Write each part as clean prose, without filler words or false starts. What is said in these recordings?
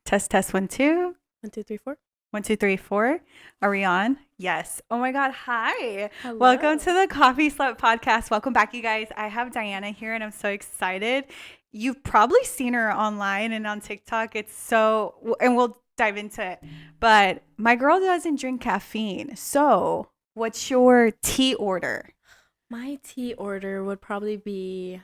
Test, test, 1, 2. 1, 2, 3, 4. 1, 2, 3, 4. Are we on? Yes. Oh my God. Hi. Hello. Welcome to the Coffee Slut Podcast. Welcome back, you guys. I have Diana here and I'm so excited. You've probably seen her online and on TikTok. And we'll dive into it. But my girl doesn't drink caffeine. So what's your tea order? My tea order would probably be,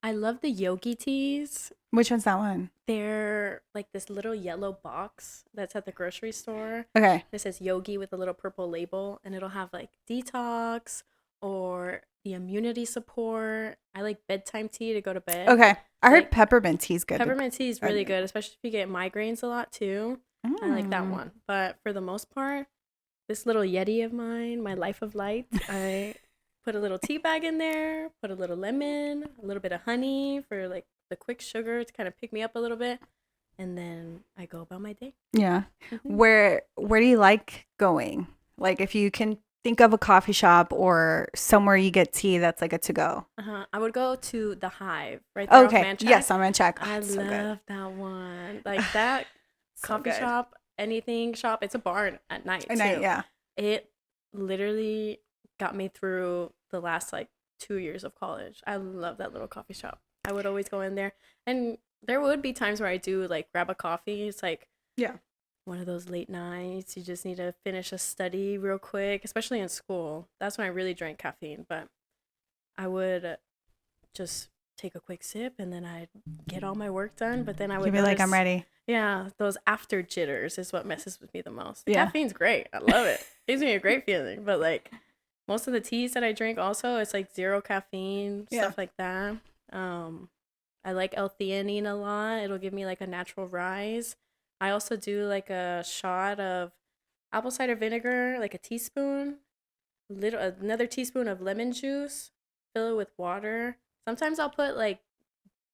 I love the yogi teas. Which one's that one? They're like this little yellow box that's at the grocery store. Okay. It says yogi with a little purple label, and it'll have like detox or the immunity support. I like bedtime tea to go to bed. Okay. I heard peppermint tea is good. Peppermint tea is really good, especially if you get migraines a lot too. I like that one. But for the most part, this little Yeti of mine, my Life of Light, I put a little tea bag in there, put a little lemon, a little bit of honey for like the quick sugar to kind of pick me up a little bit, and then I go about my day. Yeah. Where do you like going? Like if you can think of a coffee shop or somewhere you get tea that's like a to-go. I would go to the Hive right there. Okay. Off Manchac. Yes, I'm gonna check. Oh, I love that one. Like that coffee shop, anything shop. It's a bar at night too. Yeah. It literally got me through the last like 2 years of college. I love that little coffee shop. I would always go in there, and there would be times where I do like grab a coffee. It's like one of those late nights. You just need to finish a study real quick, especially in school. That's when I really drank caffeine. But I would just take a quick sip, and then I'd get all my work done. But then I would You'd be like, I'm ready. Yeah, those after jitters is what messes with me the most. Yeah. Caffeine's great. I love it. Gives me a great feeling. But like most of the teas that I drink also, it's like zero caffeine, stuff like that. I like L-theanine a lot. It'll give me like a natural rise. I also do like a shot of apple cider vinegar, like a teaspoon, another teaspoon of lemon juice, fill it with water. Sometimes I'll put like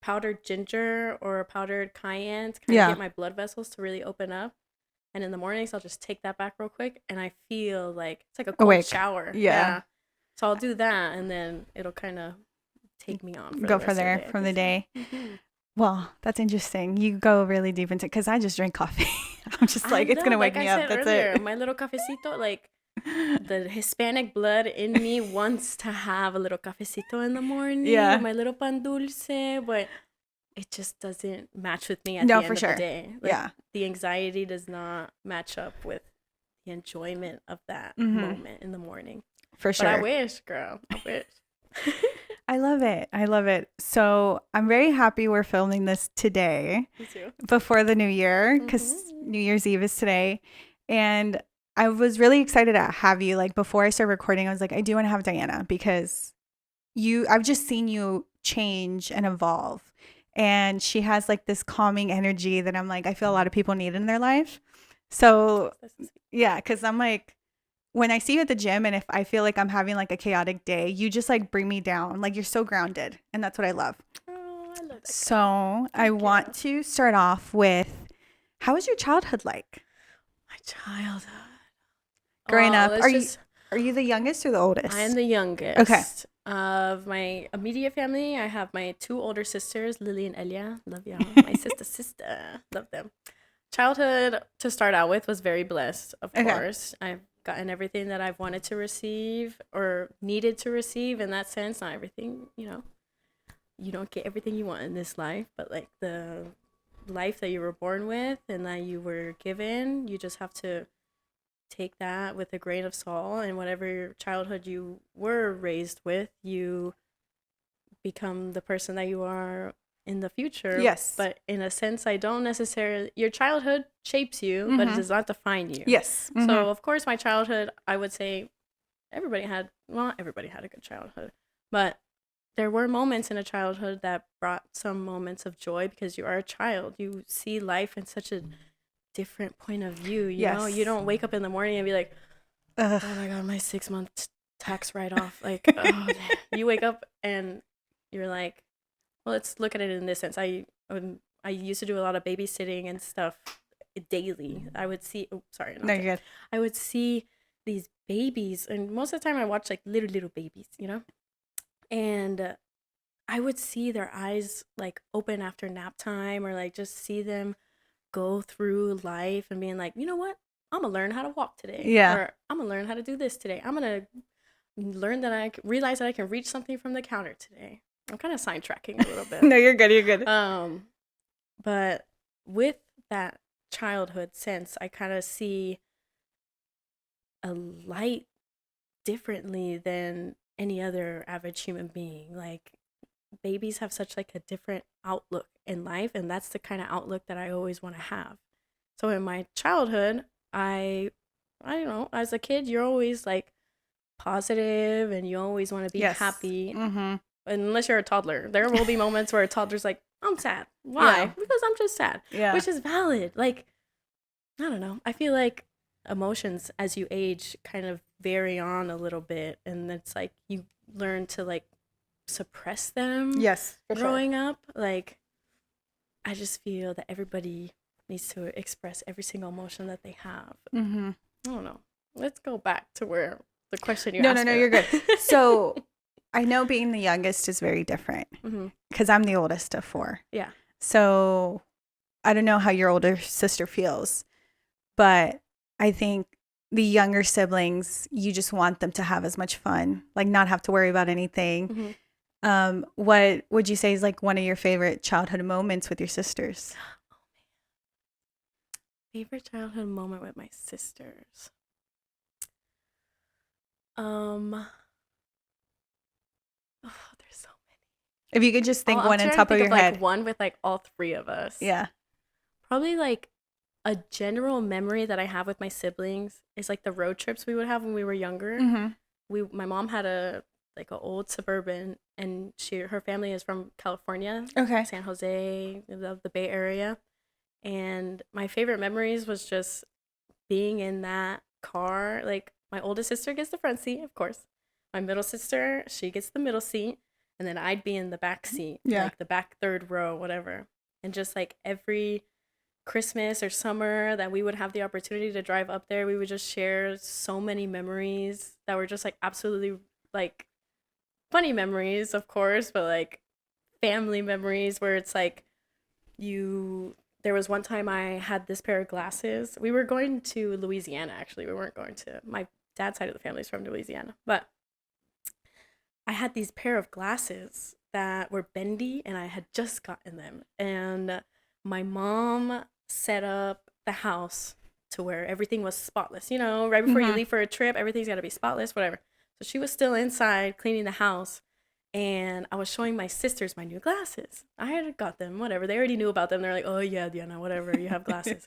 powdered ginger or powdered cayenne to kind of get my blood vessels to really open up. And in the mornings, I'll just take that back real quick, and I feel like it's like a cold shower. Yeah. So I'll do that, and then it'll kind of take me on. Go for there from the day. Mm-hmm. Well, that's interesting. You go really deep into it because I just drink coffee. I'm just like, it's going to wake me up. That's it. My little cafecito, like the Hispanic blood in me wants to have a little cafecito in the morning. Yeah. My little pan dulce, but it just doesn't match with me at the end of the day. Like, the anxiety does not match up with the enjoyment of that moment in the morning. For sure. But I wish, girl. I wish. I love it. I love it. So I'm very happy we're filming this today. Me too. Before the new year, because New Year's Eve is today. And I was really excited to have you. Like before I started recording, I was like, I do want to have Diana because I've just seen you change and evolve. And she has like this calming energy that I'm like, I feel a lot of people need in their life. So yeah, because I'm like, when I see you at the gym and if I feel like I'm having like a chaotic day, you just like bring me down. Like you're so grounded. And that's what I love. Oh, I love that. So I want to start off with, how was your childhood like? My childhood. Growing up. Are you the youngest or the oldest? I am the youngest. Okay. Of my immediate family, I have my 2 older sisters, Lily and Elia. Love y'all. My sister. Love them. Childhood, to start out with, was very blessed, of course. I've gotten everything that I've wanted to receive or needed to receive in that sense. Not everything, you don't get everything you want in this life, but like the life that you were born with and that you were given, you just have to take that with a grain of salt, and whatever childhood you were raised with, you become the person that you are in the future. Yes. But in a sense, I don't necessarily, your childhood shapes you, but it does not define you. Yes. Mm-hmm. So of course my childhood, I would say everybody had a good childhood, but there were moments in a childhood that brought some moments of joy because you are a child. You see life in such a different point of view. You know, you don't wake up in the morning and be like, oh my God, my 6-month tax write-off. Like, oh, you wake up and you're like, well, let's look at it in this sense. I used to do a lot of babysitting and stuff daily. I would see, you're good. I would see these babies, and most of the time I watch like little babies, and I would see their eyes like open after nap time, or like just see them go through life and being like, you know what? I'm going to learn how to walk today. Yeah. Or I'm going to learn how to do this today. I'm going to learn that realize that I can reach something from the counter today. I'm kind of sidetracking a little bit. No, you're good. You're good. But with that childhood sense, I kind of see a light differently than any other average human being. Like, babies have such like a different outlook in life, and that's the kind of outlook that I always want to have. So in my childhood, I don't know, as a kid, you're always like positive and you always want to be happy. Mm-hmm. Unless you're a toddler, there will be moments where a toddler's like, I'm sad. Why? Yeah. Because I'm just sad. Yeah. Which is valid. Like, I don't know. I feel like emotions as you age kind of vary on a little bit, and it's like you learn to like suppress them. Yes, growing up. Like, I just feel that everybody needs to express every single emotion that they have. Mm-hmm. I don't know. Let's go back to where the question you asked. No, you're good. So I know being the youngest is very different because I'm the oldest of 4. Yeah. So I don't know how your older sister feels, but I think the younger siblings, you just want them to have as much fun, like not have to worry about anything. Mm-hmm. What would you say is like one of your favorite childhood moments with your sisters? Favorite childhood moment with my sisters. There's so many. If you could just think one on top of your head. Like one with like all 3 of us. Yeah. Probably like a general memory that I have with my siblings is like the road trips we would have when we were younger. Mm-hmm. My mom had an old Suburban, and her family is from California. Okay. San Jose, the Bay Area. And my favorite memories was just being in that car. Like, my oldest sister gets the front seat, of course. My middle sister, she gets the middle seat. And then I'd be in the back seat, like the back 3rd row, whatever. And just like every Christmas or summer that we would have the opportunity to drive up there, we would just share so many memories that were just like absolutely like funny memories, of course, but like family memories where it's like there was one time I had this pair of glasses. We were going to Louisiana, actually. We weren't going to, my dad's side of the family is from Louisiana, but I had these pair of glasses that were bendy, and I had just gotten them. And my mom set up the house to where everything was spotless. You know, right before you leave for a trip, everything's got to be spotless, whatever. So she was still inside cleaning the house, and I was showing my sisters my new glasses. I had got them, whatever. They already knew about them. They're like, oh, yeah, Diana, whatever, you have glasses.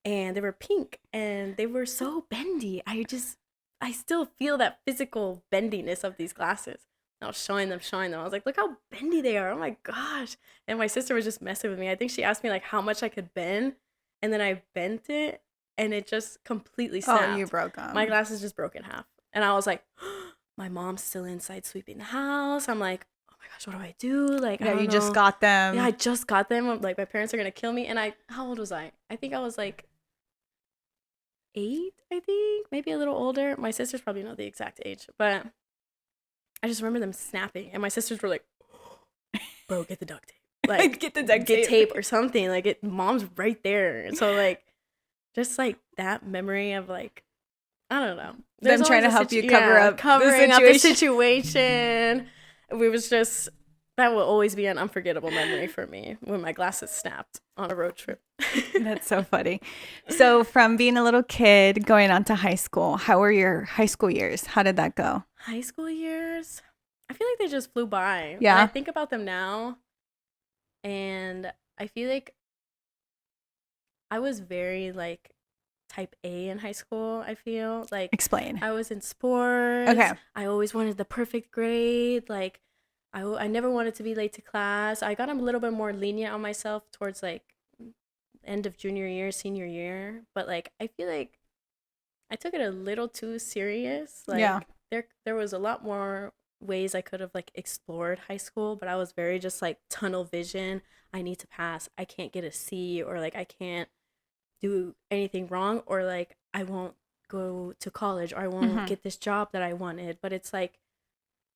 And they were pink, and they were so bendy. I still feel that physical bendiness of these glasses. I was showing them. I was like, look how bendy they are. Oh my gosh. And my sister was just messing with me. I think she asked me like how much I could bend. And then I bent it, and it just completely snapped. Oh, you broke them. My glasses just broke in half. And I was like, my mom's still inside sweeping the house. I'm like, oh my gosh, what do I do? Like, yeah, you just got them. Yeah, I just got them. Like, my parents are going to kill me. And how old was I? I think I was like 8, I think. Maybe a little older. My sisters probably know the exact age. But I just remember them snapping, and my sisters were like, bro, get the duct tape. Like, get the duct tape or something. Like, mom's right there. And so, like, just, like, that memory of, like, I don't know. Them trying to help you covering up the situation. We was just, that will always be an unforgettable memory for me when my glasses snapped on a road trip. That's so funny. So from being a little kid going on to high school, how were your high school years? How did that go? High school years? I feel like they just flew by. Yeah. When I think about them now, and I feel like I was very like type A in high school. I feel like, explain. I was in sports. Okay. I always wanted the perfect grade. Like, I never wanted to be late to class. I got a little bit more lenient on myself towards like end of junior year, senior year. But like, I feel like I took it a little too serious. Like, yeah. There was a lot more ways I could have like explored high school, but I was very just like tunnel vision. I need to pass. I can't get a C, or like I can't do anything wrong, or like I won't go to college, or I won't get this job that I wanted. But it's like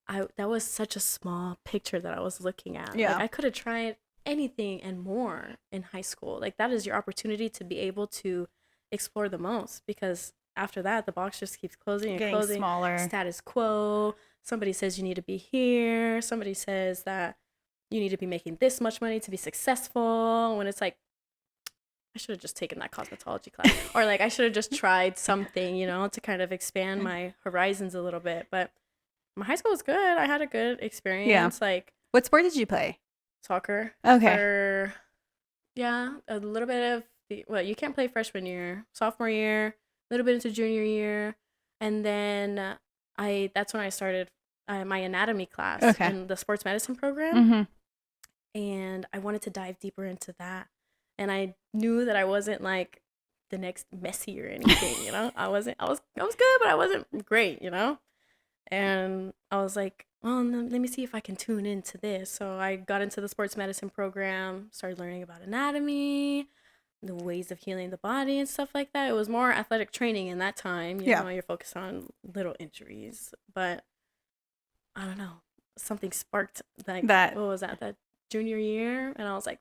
that was such a small picture that I was looking at. Yeah. Like, I could have tried anything and more in high school. Like, that is your opportunity to be able to explore the most, because after that, the box just keeps closing and Getting closing. smaller. Status quo. Somebody says you need to be here. Somebody says that you need to be making this much money to be successful. When it's like, I should have just taken that cosmetology class. Or like, I should have just tried something, to kind of expand my horizons a little bit. But my high school was good. I had a good experience. Yeah. Like, what sport did you play? Soccer. Okay. A little bit of you can't play freshman year, sophomore year, a little bit into junior year, and then that's when I started my anatomy class in the sports medicine program, and I wanted to dive deeper into that, and I knew that I wasn't like the next Messi or anything, I was good, but I wasn't great, and I was like, well, let me see if I can tune into this. So I got into the sports medicine program, started learning about anatomy, the ways of healing the body and stuff like that. It was more athletic training in that time. You know, you're focused on little injuries. But I don't know, something sparked like that. What was that junior year? And I was like,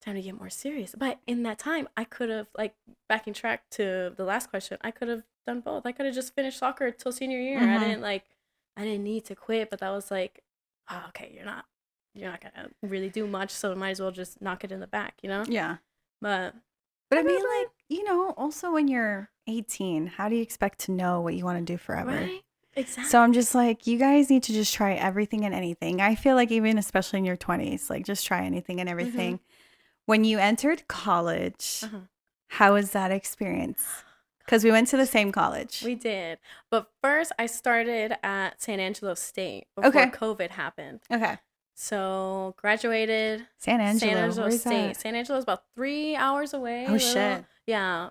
time to get more serious. But in that time, I could have, like, backing track to the last question, I could have done both. I could have just finished soccer till senior year. I didn't need to quit, but that was like, oh, okay, you're not gonna really do much, so might as well just knock it in the back, Yeah. But I mean, like, also when you're 18, how do you expect to know what you want to do forever? Right? Exactly. So I'm just like, you guys need to just try everything and anything. I feel like even especially in your 20s, like, just try anything and everything. When you entered college, how was that experience? Because we went to the same college. We did. But first, I started at San Angelo State before COVID happened. Okay. So graduated San Angelo State. That? San Angelo is about 3 hours away. Oh, shit. Yeah.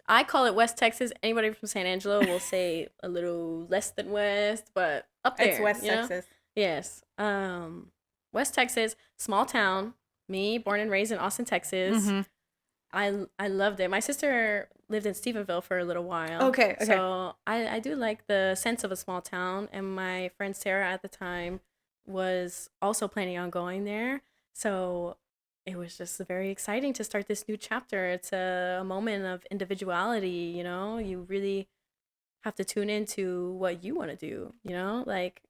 I call it West Texas. Anybody from San Angelo will say a little less than West, but up there. It's West Texas. Yes. West Texas, small town. Me, born and raised in Austin, Texas. I loved it. My sister lived in Stephenville for a little while. Okay. So I do like the sense of a small town. And my friend Sarah at the time was also planning on going there. So it was just very exciting to start this new chapter. It's a moment of individuality, You really have to tune into what you want to do, Like,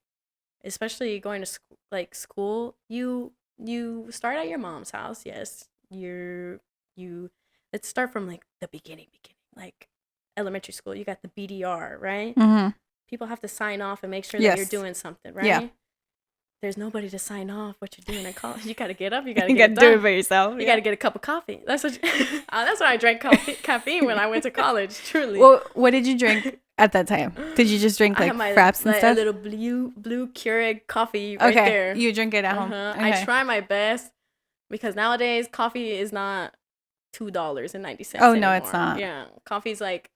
especially going to school, you start at your mom's house. Yes, let's start from like the beginning, like elementary school. You got the BDR, right? People have to sign off and make sure that you're doing something, right? Yeah. There's nobody to sign off what you're doing in college. You gotta get up. You gotta do it for yourself. You gotta get a cup of coffee. That's what. That's why I drank caffeine when I went to college. Truly. Well, what did you drink at that time? Did you just drink like fraps and stuff? A little blue Keurig coffee right there. You drink it at home. Okay. I try my best because nowadays coffee is not $2.90. Oh no, it's not. Yeah, coffee's like,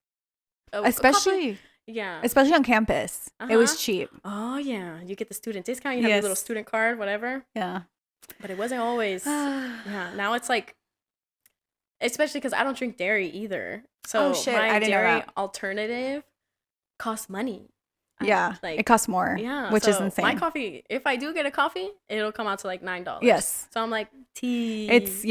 especially. Yeah. Especially on campus. It was cheap. Oh, yeah. You get the student discount. You have your little student card, whatever. Yeah. But it wasn't always. Yeah. Now it's like, especially because I don't drink dairy either. So my dairy alternative costs money. Yeah. It costs more. Yeah. Which is insane. My coffee, if I do get a coffee, it'll come out to like $9. Yes. So I'm like, tea. It's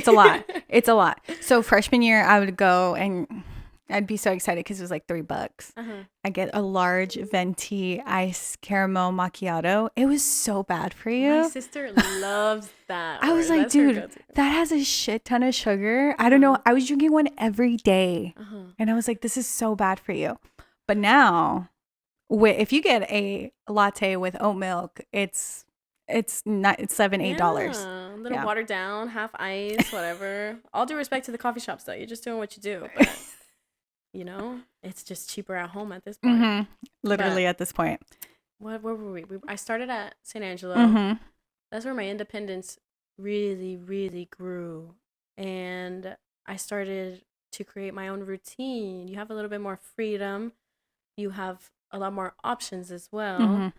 a lot. It's a lot. So freshman year, I would go and I'd be so excited because it was like $3. I get a large venti iced caramel macchiato. It was so bad for you. My sister loves that. I was like, dude, that has a shit ton of sugar. I don't know. I was drinking one every day. And I was like, this is so bad for you. But now, if you get a latte with oat milk, it's $7, $8. A little watered down, half ice, whatever. All due respect to the coffee shops, though. You're just doing what you do. But it's just cheaper at home at this point. Literally at this point. Where were we? I started at San Angelo. That's where my independence really, really grew. And I started to create my own routine. You have a little bit more freedom. You have a lot more options as well.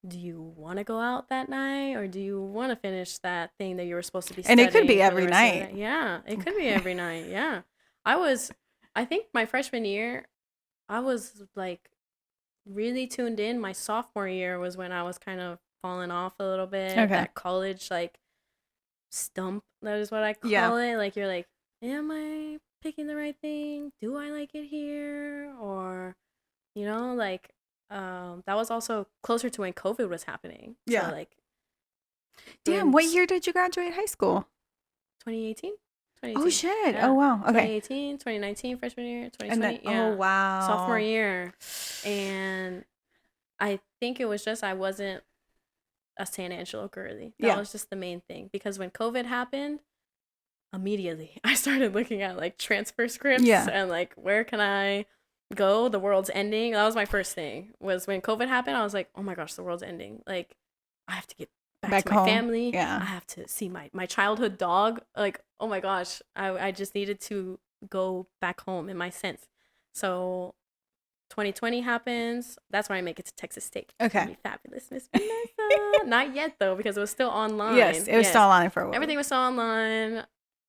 Do you want to go out that night, or do you want to finish that thing that you were supposed to be studying? And it could be every night. Yeah, it could be every night. Yeah. I think my freshman year, I was like really tuned in. My sophomore year was when I was kind of falling off a little bit. That college, like, stump. That is what I call it. Like, you're like, am I picking the right thing? Do I like it here? Or, you know, like, that was also closer to when COVID was happening. Yeah. So, like, damn, what year did you graduate high school? 2018. Oh, shit. Yeah. Oh, wow. Okay. 2018, 2019, freshman year, 2020. And then, oh, wow. Sophomore year. And I think it was just I wasn't a San Angelo girly. That was just the main thing. Because when COVID happened, immediately I started looking at like transfer scripts and like, where can I go? The world's ending. That was my first thing. Was when COVID happened, I was like, oh my gosh, the world's ending. Like, I have to get back to my family. I have to see my childhood dog. Like, oh my gosh, I just needed to go back home in my sense. So 2020 happens. That's when I make it to Texas State. Okay. Fabulous, Miss Vanessa. Not yet though, because it was still online. Yes, it was still online for a while. Everything was still online.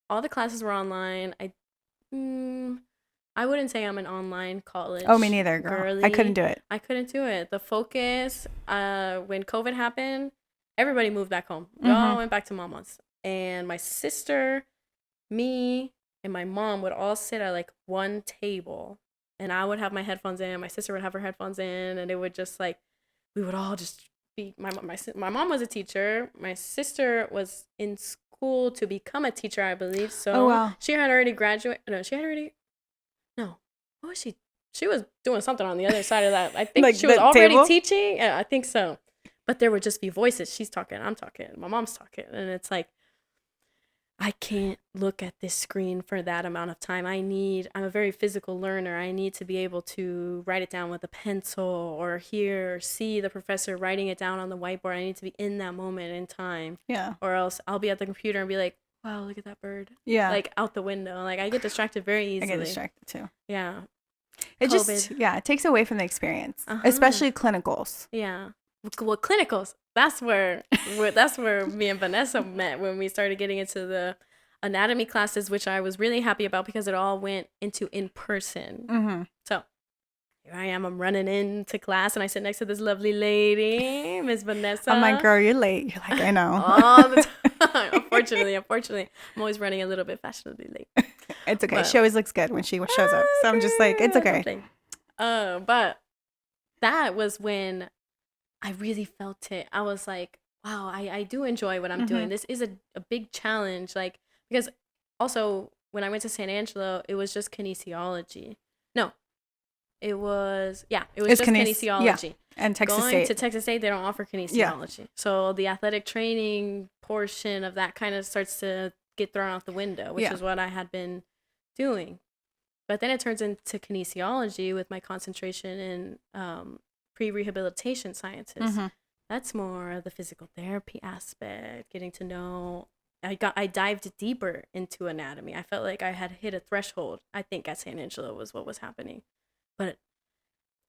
All the classes were online. I wouldn't say I'm an online college. Oh, me neither, girl. Girly. I couldn't do it. The focus, when COVID happened, everybody moved back home. We all went back to mama's. And my sister, me, and my mom would all sit at like one table. And I would have my headphones in. My sister would have her headphones in. And it would just like, we would all just be, my mom was a teacher. My sister was in school to become a teacher, I believe. So she had already graduated. No. What was she? She was doing something on the other side of that. I think like she was already teaching. Yeah, I think so. But there would just be voices. She's talking, I'm talking, my mom's talking. And it's like, I can't look at this screen for that amount of time. I'm a very physical learner. I need to be able to write it down with a pencil or hear or see the professor writing it down on the whiteboard. I need to be in that moment in time. Yeah. Or else I'll be at the computer and be like, wow, look at that bird. Yeah. Like out the window. Like I get distracted very easily. I get distracted too. Yeah. It it takes away from the experience, especially clinicals. Yeah. Well, clinicals. That's where me and Vanessa met when we started getting into the anatomy classes, which I was really happy about because it all went into in person. So here I am. I'm running into class and I sit next to this lovely lady, Miss Vanessa. I'm like, girl, you're late. You're like, I know. All the time. Unfortunately, I'm always running a little bit fashionably late. It's okay. But she always looks good when she shows up. So I'm just like, it's okay. But that was when I really felt it. I was like, wow, I do enjoy what I'm doing. This is a big challenge. Like, because also when I went to San Angelo, it was just kinesiology. No, it was just kinesiology. Yeah. And Texas Going State. to Texas State, they don't offer kinesiology. Yeah. So the athletic training portion of that kind of starts to get thrown out the window, which is what I had been doing. But then it turns into kinesiology with my concentration in pre-rehabilitation sciences. That's more of the physical therapy aspect, getting to know. I dived deeper into anatomy. I felt like I had hit a threshold. I think at San Angelo was what was happening. But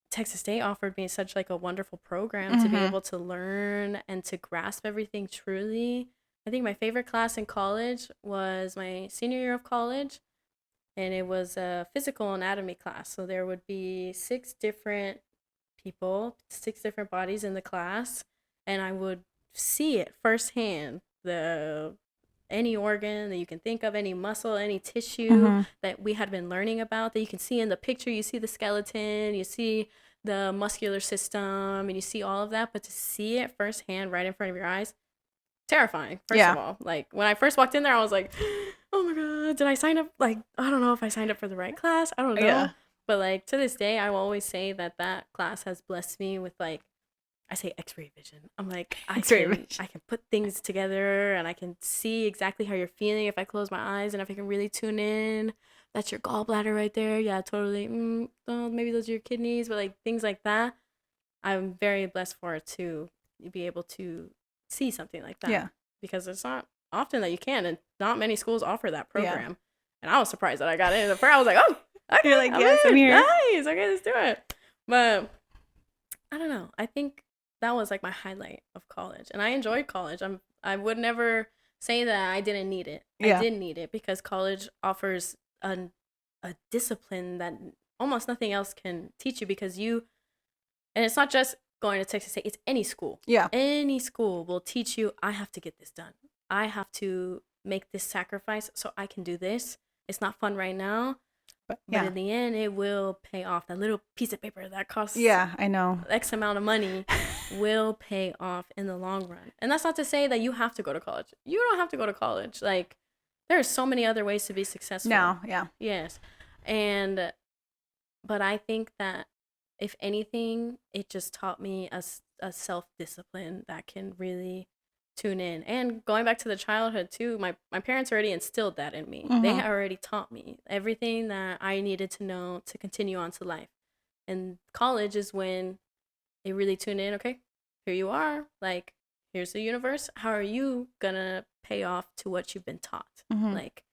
Texas State offered me such like a wonderful program to be able to learn and to grasp everything truly. I think my favorite class in college was my senior year of college, and it was a physical anatomy class. So there would be 6 different people, 6 different bodies in the class, and I would see it firsthand. Any organ that you can think of, any muscle, any tissue that we had been learning about that you can see in the picture. You see the skeleton, you see the muscular system, and you see all of that. But to see it firsthand right in front of your eyes, terrifying, first of all. Like, when I first walked in there, I was like, oh my God, did I sign up? Like, I don't know if I signed up for the right class. I don't know. Yeah. But, like, to this day, I will always say that class has blessed me with, like, I say X-ray vision. I'm like, I can put things together and I can see exactly how you're feeling if I close my eyes and if I can really tune in. That's your gallbladder right there. Yeah, totally. Maybe those are your kidneys, but like things like that. I'm very blessed for it to be able to see something like that. Yeah. Because it's not often that you can, and not many schools offer that program. Yeah. And I was surprised that I got in. At first I was like, oh, okay. You're like, yes, I'm here. Nice. Okay, let's do it. But I don't know. I think that was like my highlight of college, and I enjoyed college. I would never say that I didn't need it. Yeah. I did need it because college offers a discipline that almost nothing else can teach you, because and it's not just going to Texas State, it's any school. Yeah. Any school will teach you, I have to get this done. I have to make this sacrifice so I can do this. It's not fun right now, but in the end, it will pay off. That little piece of paper that costs I know X amount of money will pay off in the long run. And that's not to say that you have to go to college. You don't have to go to college. Like, there are so many other ways to be successful. No, yeah. Yes. But I think that if anything, it just taught me a self-discipline that can really tune in. And going back to the childhood too, my parents already instilled that in me. They had already taught me everything that I needed to know to continue on to life. And college is when they really tune in. Okay, here you are. Like, here's the universe. How are you gonna pay off to what you've been taught? Like,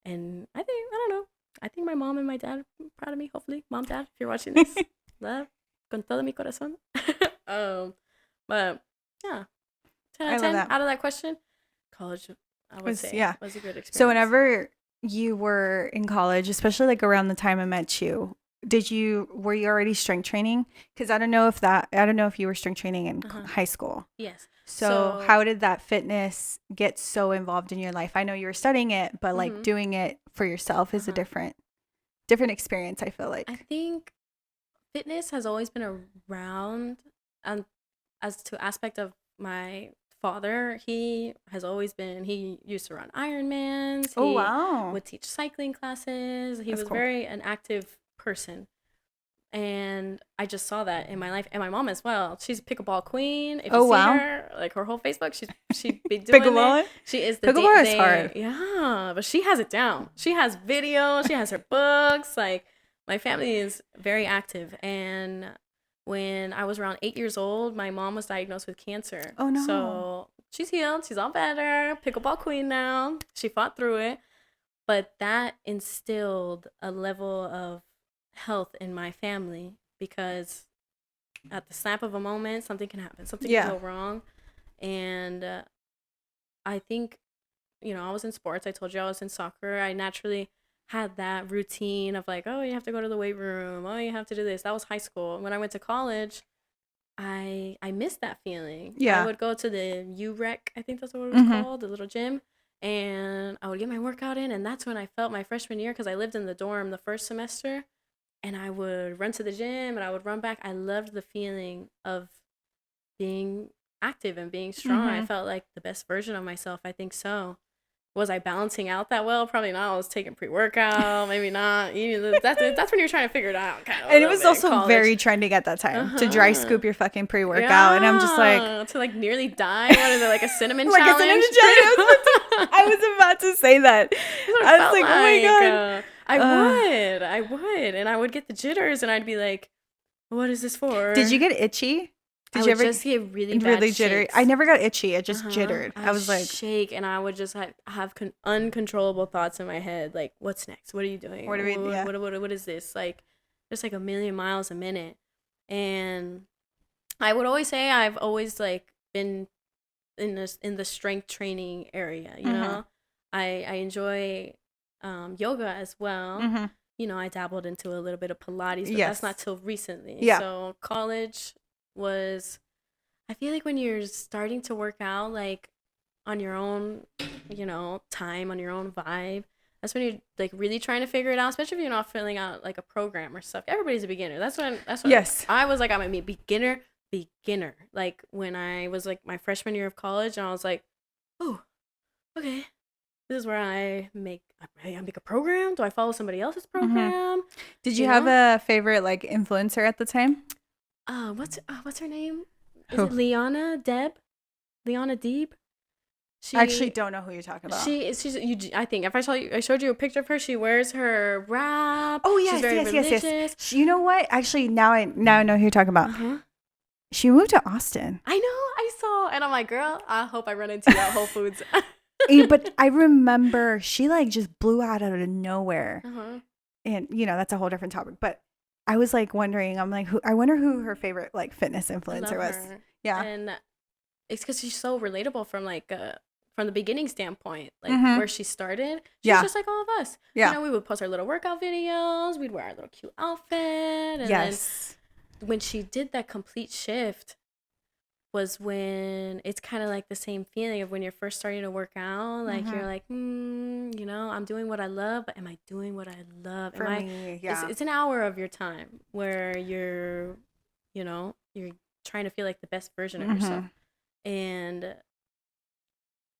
and I don't know. I think my mom and my dad are proud of me. Hopefully, mom, dad, if you're watching this, love con todo mi corazón. But yeah. 10 out of 10 out of that question, college, I would say, was a good experience. So whenever you were in college, especially like around the time I met you, were you already strength training? Because I don't know if you were strength training in high school. Yes. So how did that fitness get so involved in your life? I know you were studying it, but like doing it for yourself is a different experience, I feel like. I think fitness has always been around, and as to aspect of my father, he used to run Ironmans. Oh, wow. Would teach cycling classes. He was cool. an active person. And I just saw that in my life. And my mom as well. She's a pickleball queen. If you see her, like her whole Facebook, she'd be doing pickleball? it. She is the pickleball is hard. Yeah, but she has it down. She has videos. She has her books. Like, my family is very active. And when I was around 8 years old, my mom was diagnosed with cancer. Oh, no. So she's healed. She's all better. Pickleball queen now. She fought through it. But that instilled a level of health in my family, because at the snap of a moment, something can happen. Something can go wrong. And I think, I was in sports. I told you I was in soccer. I naturally had that routine of like, oh, you have to go to the weight room. Oh, you have to do this. That was high school. When I went to college, I missed that feeling. Yeah. I would go to the UREC, I think that's what it was called, the little gym, and I would get my workout in. And that's when I felt my freshman year, because I lived in the dorm the first semester, and I would run to the gym and I would run back. I loved the feeling of being active and being strong. I felt like the best version of myself. I think so. Was I balancing out that well? Probably not. I was taking pre-workout, maybe not. That's when you're trying to figure it out. Kind of. And it was also very trending at that time to dry scoop your fucking pre-workout. And I'm just like, to like nearly die. What is it, like a cinnamon like challenge? A cinnamon challenge. I was about to say that. I was like, oh my God. I would. And I would get the jitters, and I'd be like, what is this for? Did you get itchy? Did you ever just get really jittery? Shakes. I never got itchy. It just jittered. I was like, shake, and I would just have uncontrollable thoughts in my head, like, what's next? What are you doing? What is this? Like, just like a million miles a minute. And I would always say I've always like been in the strength training area. You know, I enjoy yoga as well. I dabbled into a little bit of Pilates, but that's not till recently. Yeah. So college was, I feel like when you're starting to work out like on your own, time, on your own vibe, that's when you're like really trying to figure it out, especially if you're not filling out like a program or stuff. Everybody's a beginner. That's when I was like, I'm a beginner. Like when I was like my freshman year of college, and I was like, oh, okay, this is where I make a program. Do I follow somebody else's program? Did you have a favorite like influencer at the time? What's her name? Is it Liana Deeb? I actually don't know who you're talking about. I think if I showed you a picture of her, she wears her wrap. Oh yes, yes. You know what? Actually, now I know who you're talking about. She moved to Austin. I know. I saw, and I'm like, girl, I hope I run into you at Whole Foods. But I remember she like just blew out of nowhere, and that's a whole different topic. But I was like wondering, I wonder who her favorite like fitness influencer was. Yeah. And it's because she's so relatable from like from the beginning standpoint, like where she started. She's just like all of us. Yeah. We would post our little workout videos. We'd wear our little cute outfit. And then when she did that complete shift was when it's kind of like the same feeling of when you're first starting to work out. Like you're like, you know, I'm doing what I love, but am I doing what I love? For me, yeah. It's an hour of your time where you're, you know, you're trying to feel like the best version of yourself. And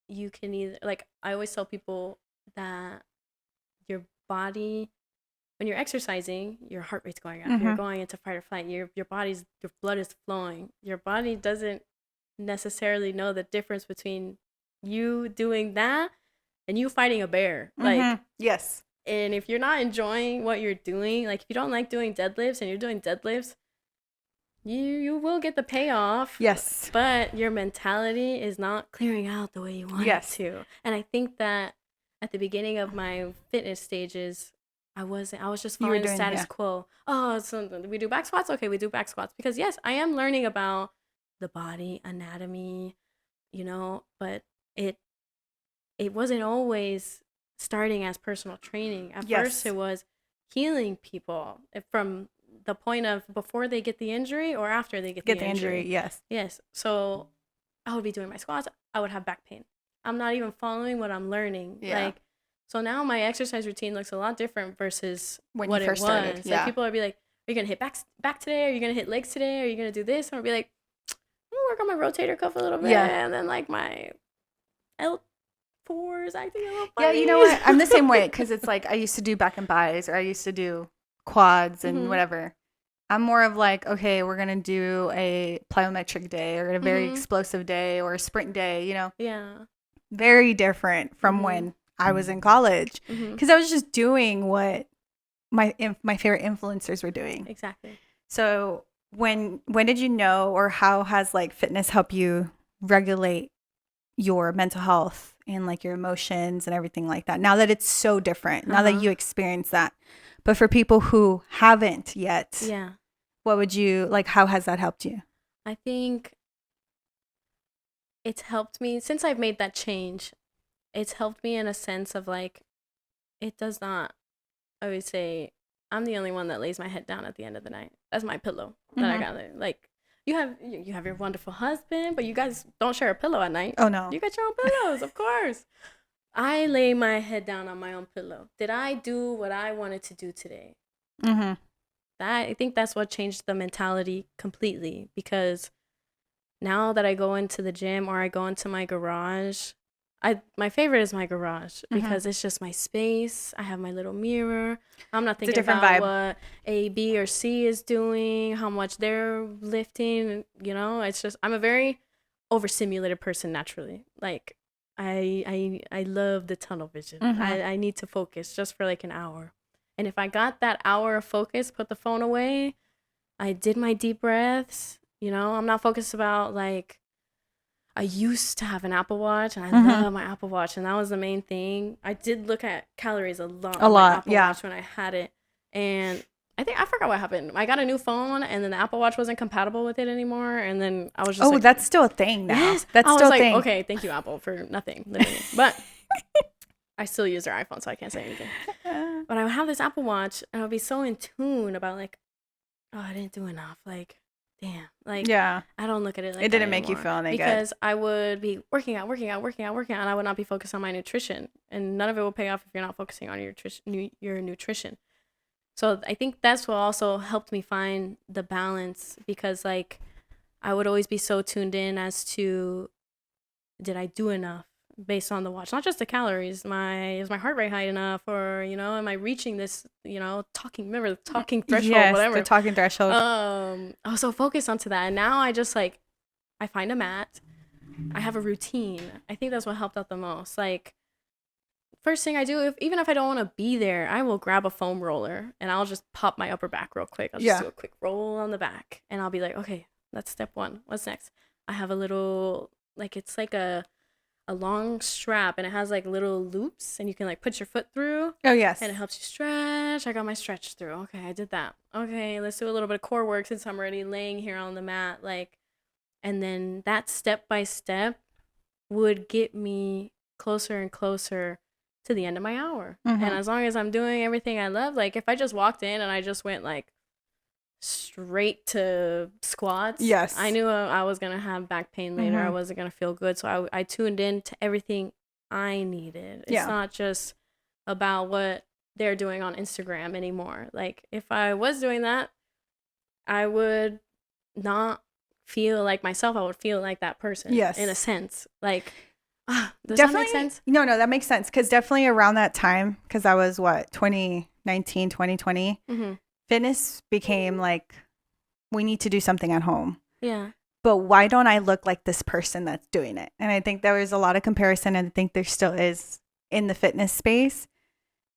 you can either, like, I always tell people that your body, when you're exercising, your heart rate's going up. You're going into fight or flight. Your blood is flowing. Your body doesn't necessarily know the difference between you doing that and you fighting a bear. Like, yes. And if you're not enjoying what you're doing, like if you don't like doing deadlifts and you're doing deadlifts, you will get the payoff. Yes. But your mentality is not clearing out the way you want it to. And I think that at the beginning of my fitness stages, I was just following the status quo. Oh, so we do back squats? Okay, we do back squats. Because yes, I am learning about the body, anatomy, you know, but it wasn't always starting as personal training. At first it was healing people from the point of before they get the injury or after they get the injury. Yes. So I would be doing my squats. I would have back pain. I'm not even following what I'm learning. Like, so now my exercise routine looks a lot different versus when what you first started. Like people would be like, are you going to hit back today? Are you going to hit legs today? Are you going to do this? And I'll be like, I'm going to work on my rotator cuff a little bit. And then like my L4 is acting a little funny. Yeah, you know what? I'm the same way because it's like I used to do back and buys or I used to do quads and whatever. I'm more of like, okay, we're going to do a plyometric day or a very explosive day or a sprint day, you know? Yeah. Very different from when I was in college because I was just doing what my favorite influencers were doing. Exactly. So when did you know, or how has like fitness helped you regulate your mental health and like your emotions and everything like that? Now that it's so different, now that you experience that, but for people who haven't yet, what would you like? How has that helped you? I think it's helped me since I've made that change. It's helped me in a sense of like, it does not, I would say, I'm the only one that lays my head down at the end of the night. That's my pillow that I got there. Like, you have your wonderful husband, but you guys don't share a pillow at night. Oh, no. You got your own pillows, of course. I lay my head down on my own pillow. Did I do what I wanted to do today? I think that's what changed the mentality completely, because now that I go into the gym or I go into my garage, my favorite is my garage because it's just my space. I have my little mirror. I'm not thinking about what A, B, or C is doing, how much they're lifting. You know, it's just I'm a very overstimulated person naturally. Like I love the tunnel vision. I need to focus just for like an hour. And if I got that hour of focus, put the phone away, I did my deep breaths. You know, I'm not focused about like, I used to have an Apple Watch and I love my Apple Watch. And that was the main thing. I did look at calories a lot on my Apple Watch when I had it. And I forgot what happened. I got a new phone and then the Apple Watch wasn't compatible with it anymore. And then I was just like, that's still a thing now. Yes. That's I still was a thing. Okay, thank you, Apple, for nothing, literally. But I still use their iPhone, so I can't say anything. But I would have this Apple Watch and I would be so in tune about like, oh, I didn't do enough. Like, damn. Like, I don't look at it like it didn't that make you feel any because good. I would be working out, and I would not be focused on my nutrition. And none of it will pay off if you're not focusing on your nutrition. So I think that's what also helped me find the balance, because like I would always be so tuned in as to, did I do enough based on the watch? Not just the calories. Is my heart rate high enough, or am I reaching this? Remember the talking threshold, whatever. The talking threshold. I was so focused onto that, and now I just like I find a mat. I have a routine. I think that's what helped out the most. Like, first thing I do, even if I don't want to be there, I will grab a foam roller and I'll just pop my upper back real quick. I'll just do a quick roll on the back, and I'll be like, okay, that's step 1. What's next? I have a little, like, it's like a long strap, and it has like little loops, and you can like put your foot through. Oh, yes. And it helps you stretch. I got my stretch through. Okay, I did that. Okay, let's do a little bit of core work since I'm already laying here on the mat. Like, and then that step by step would get me closer and closer to the end of my hour. And as long as I'm doing everything I love, like if I just walked in and I just went like, straight to squats. Yes. I knew I was going to have back pain later. I wasn't going to feel good. So I tuned in to everything I needed. It's not just about what they're doing on Instagram anymore. Like, if I was doing that, I would not feel like myself. I would feel like that person. Yes. In a sense. Like, does definitely, that make sense? No, that makes sense. Because definitely around that time, because I was 2019, 2020, fitness became like, we need to do something at home. Yeah. But why don't I look like this person that's doing it? And I think there was a lot of comparison, and I think there still is in the fitness space.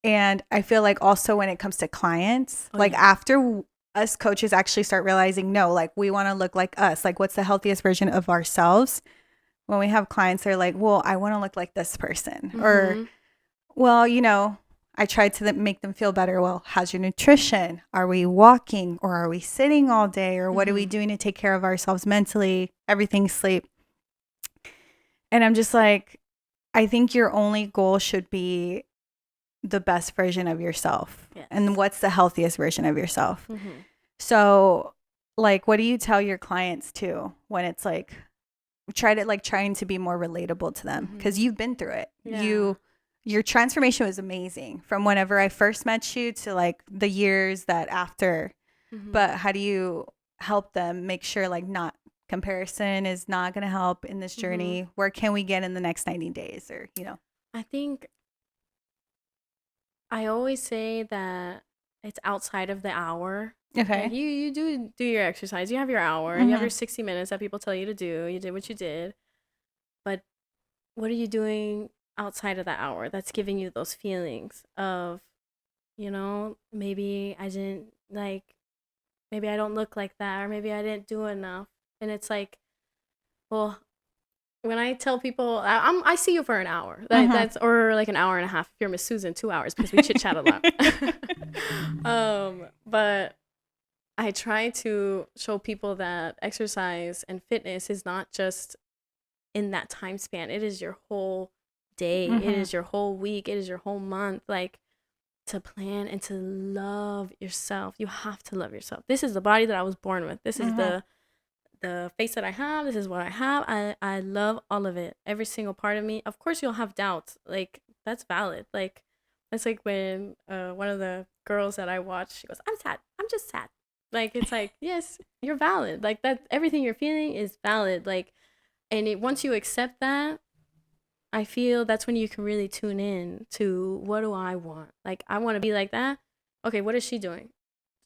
And I feel like also when it comes to clients, after us coaches actually start realizing, no, like we want to look like us, like what's the healthiest version of ourselves? When we have clients, they're like, well, I want to look like this person. Or, well, I tried to make them feel better. Well, how's your nutrition? Are we walking, or are we sitting all day? Or what are we doing to take care of ourselves mentally? Everything, sleep. And I'm just like, I think your only goal should be the best version of yourself. Yes. And what's the healthiest version of yourself? So, like, what do you tell your clients too when it's like, trying to be more relatable to them? Because you've been through it. Yeah. Your transformation was amazing from whenever I first met you to like the years that after. But how do you help them make sure like not comparison is not going to help in this journey? Where can we get in the next 90 days or, I think I always say that it's outside of the hour. Okay. Like you do your exercise. You have your hour. You have your 60 minutes that people tell you to do. You did what you did. But what are you doing outside of that hour that's giving you those feelings of, maybe I didn't maybe I don't look like that, or maybe I didn't do enough. And it's like, well, when I tell people, I see you for an hour. That's or like an hour and a half. If you're Miss Susan, 2 hours, because we chit chat a lot. But I try to show people that exercise and fitness is not just in that time span. It is your whole day. It is your whole week. It is your whole month. Like, to plan and to love yourself. You have to love yourself. This is the body that I was born with. This is the face that I have. This is what I have. I love all of it. Every single part of me. Of course, you'll have doubts. Like, that's valid. Like, it's like when one of the girls that I watch, she goes, I'm sad. I'm just sad. Like, it's like, yes, you're valid. Like, that everything you're feeling is valid. Like, and once you accept that, I feel that's when you can really tune in to, what do I want? Like, I want to be like that. Okay, what is she doing?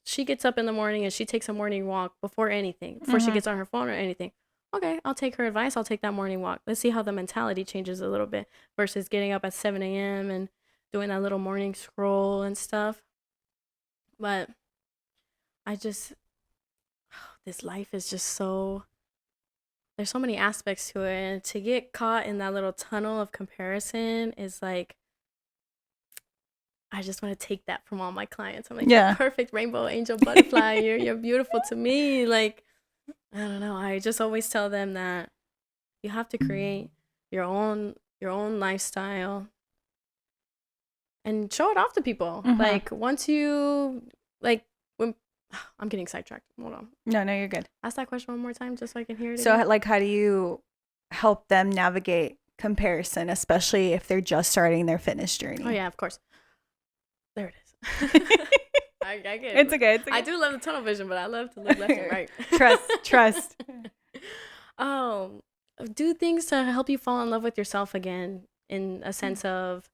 She gets up in the morning and she takes a morning walk before anything, before she gets on her phone or anything. Okay, I'll take her advice. I'll take that morning walk. Let's see how the mentality changes a little bit versus getting up at 7 a.m. and doing that little morning scroll and stuff. But this life is just there's so many aspects to it. And to get caught in that little tunnel of comparison is like, I just want to take that from all my clients. I'm like, you're perfect rainbow angel butterfly. You're beautiful to me. Like, I don't know. I just always tell them that you have to create your own lifestyle and show it off to people. Like, once you when I'm getting sidetracked. Hold on. No, you're good. Ask that question one more time just so I can hear it. So, again. like, how do you help them navigate comparison, especially if they're just starting their fitness journey? Oh yeah, of course. There it is. I get it. It's okay. I do love the tunnel vision, but I love to look left and right. Trust. Do things to help you fall in love with yourself again, in a sense of,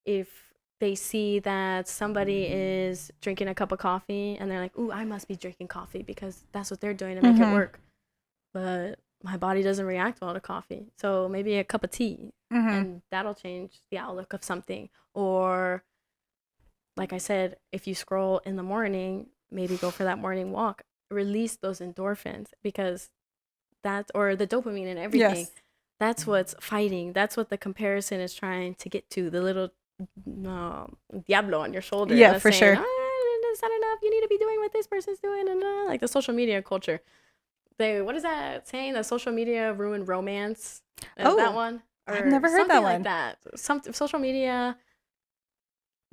if they see that somebody is drinking a cup of coffee and they're like, ooh, I must be drinking coffee because that's what they're doing to make it work. But my body doesn't react well to coffee. So maybe a cup of tea and that'll change the outlook of something. Or, like I said, if you scroll in the morning, maybe go for that morning walk, release those endorphins, because or the dopamine and everything. Yes. That's what's fighting. That's what the comparison is trying to get to. The little Diablo on your shoulder. Yeah, for sure. Is that enough? You need to be doing what this person's doing. And like the social media culture. What is that saying? That social media ruined romance? Is that one? Or I've never heard that one. Like that. Social media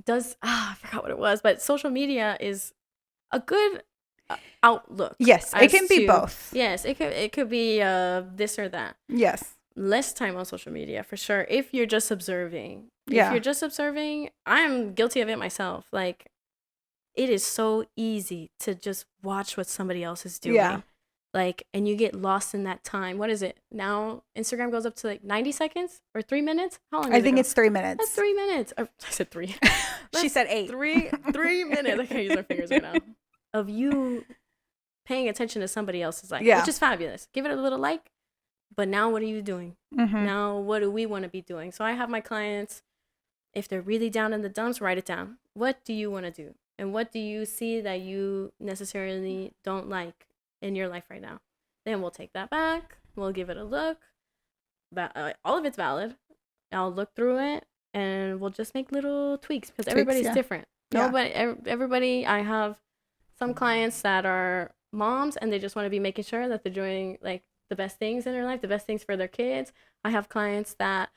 does, I forgot what it was, but social media is a good outlook. Yes, it can be both. Yes, it could be this or that. Yes. Less time on social media for sure. If you're just observing. Yeah. If you're just observing, I'm guilty of it myself. Like, it is so easy to just watch what somebody else is doing. Yeah. Like, and you get lost in that time. What is it? Now Instagram goes up to like 90 seconds or 3 minutes? How long? I think it's 3 minutes. That's 3 minutes. I said 3. She said 8. 3 minutes. I can't use my fingers right now. Of you paying attention to somebody else's life, yeah. which is fabulous. Give it a little like. But now what are you doing? Mm-hmm. Now what do we want to be doing? So I have my clients, if they're really down in the dumps, write it down. What do you want to do? And what do you see that you necessarily don't like in your life right now? Then we'll take that back. We'll give it a look. All of it's valid. I'll look through it and we'll just make little tweaks because everybody's different. Nobody, everybody, I have some clients that are moms and they just want to be making sure that they're doing like the best things in their life, the best things for their kids. I have clients that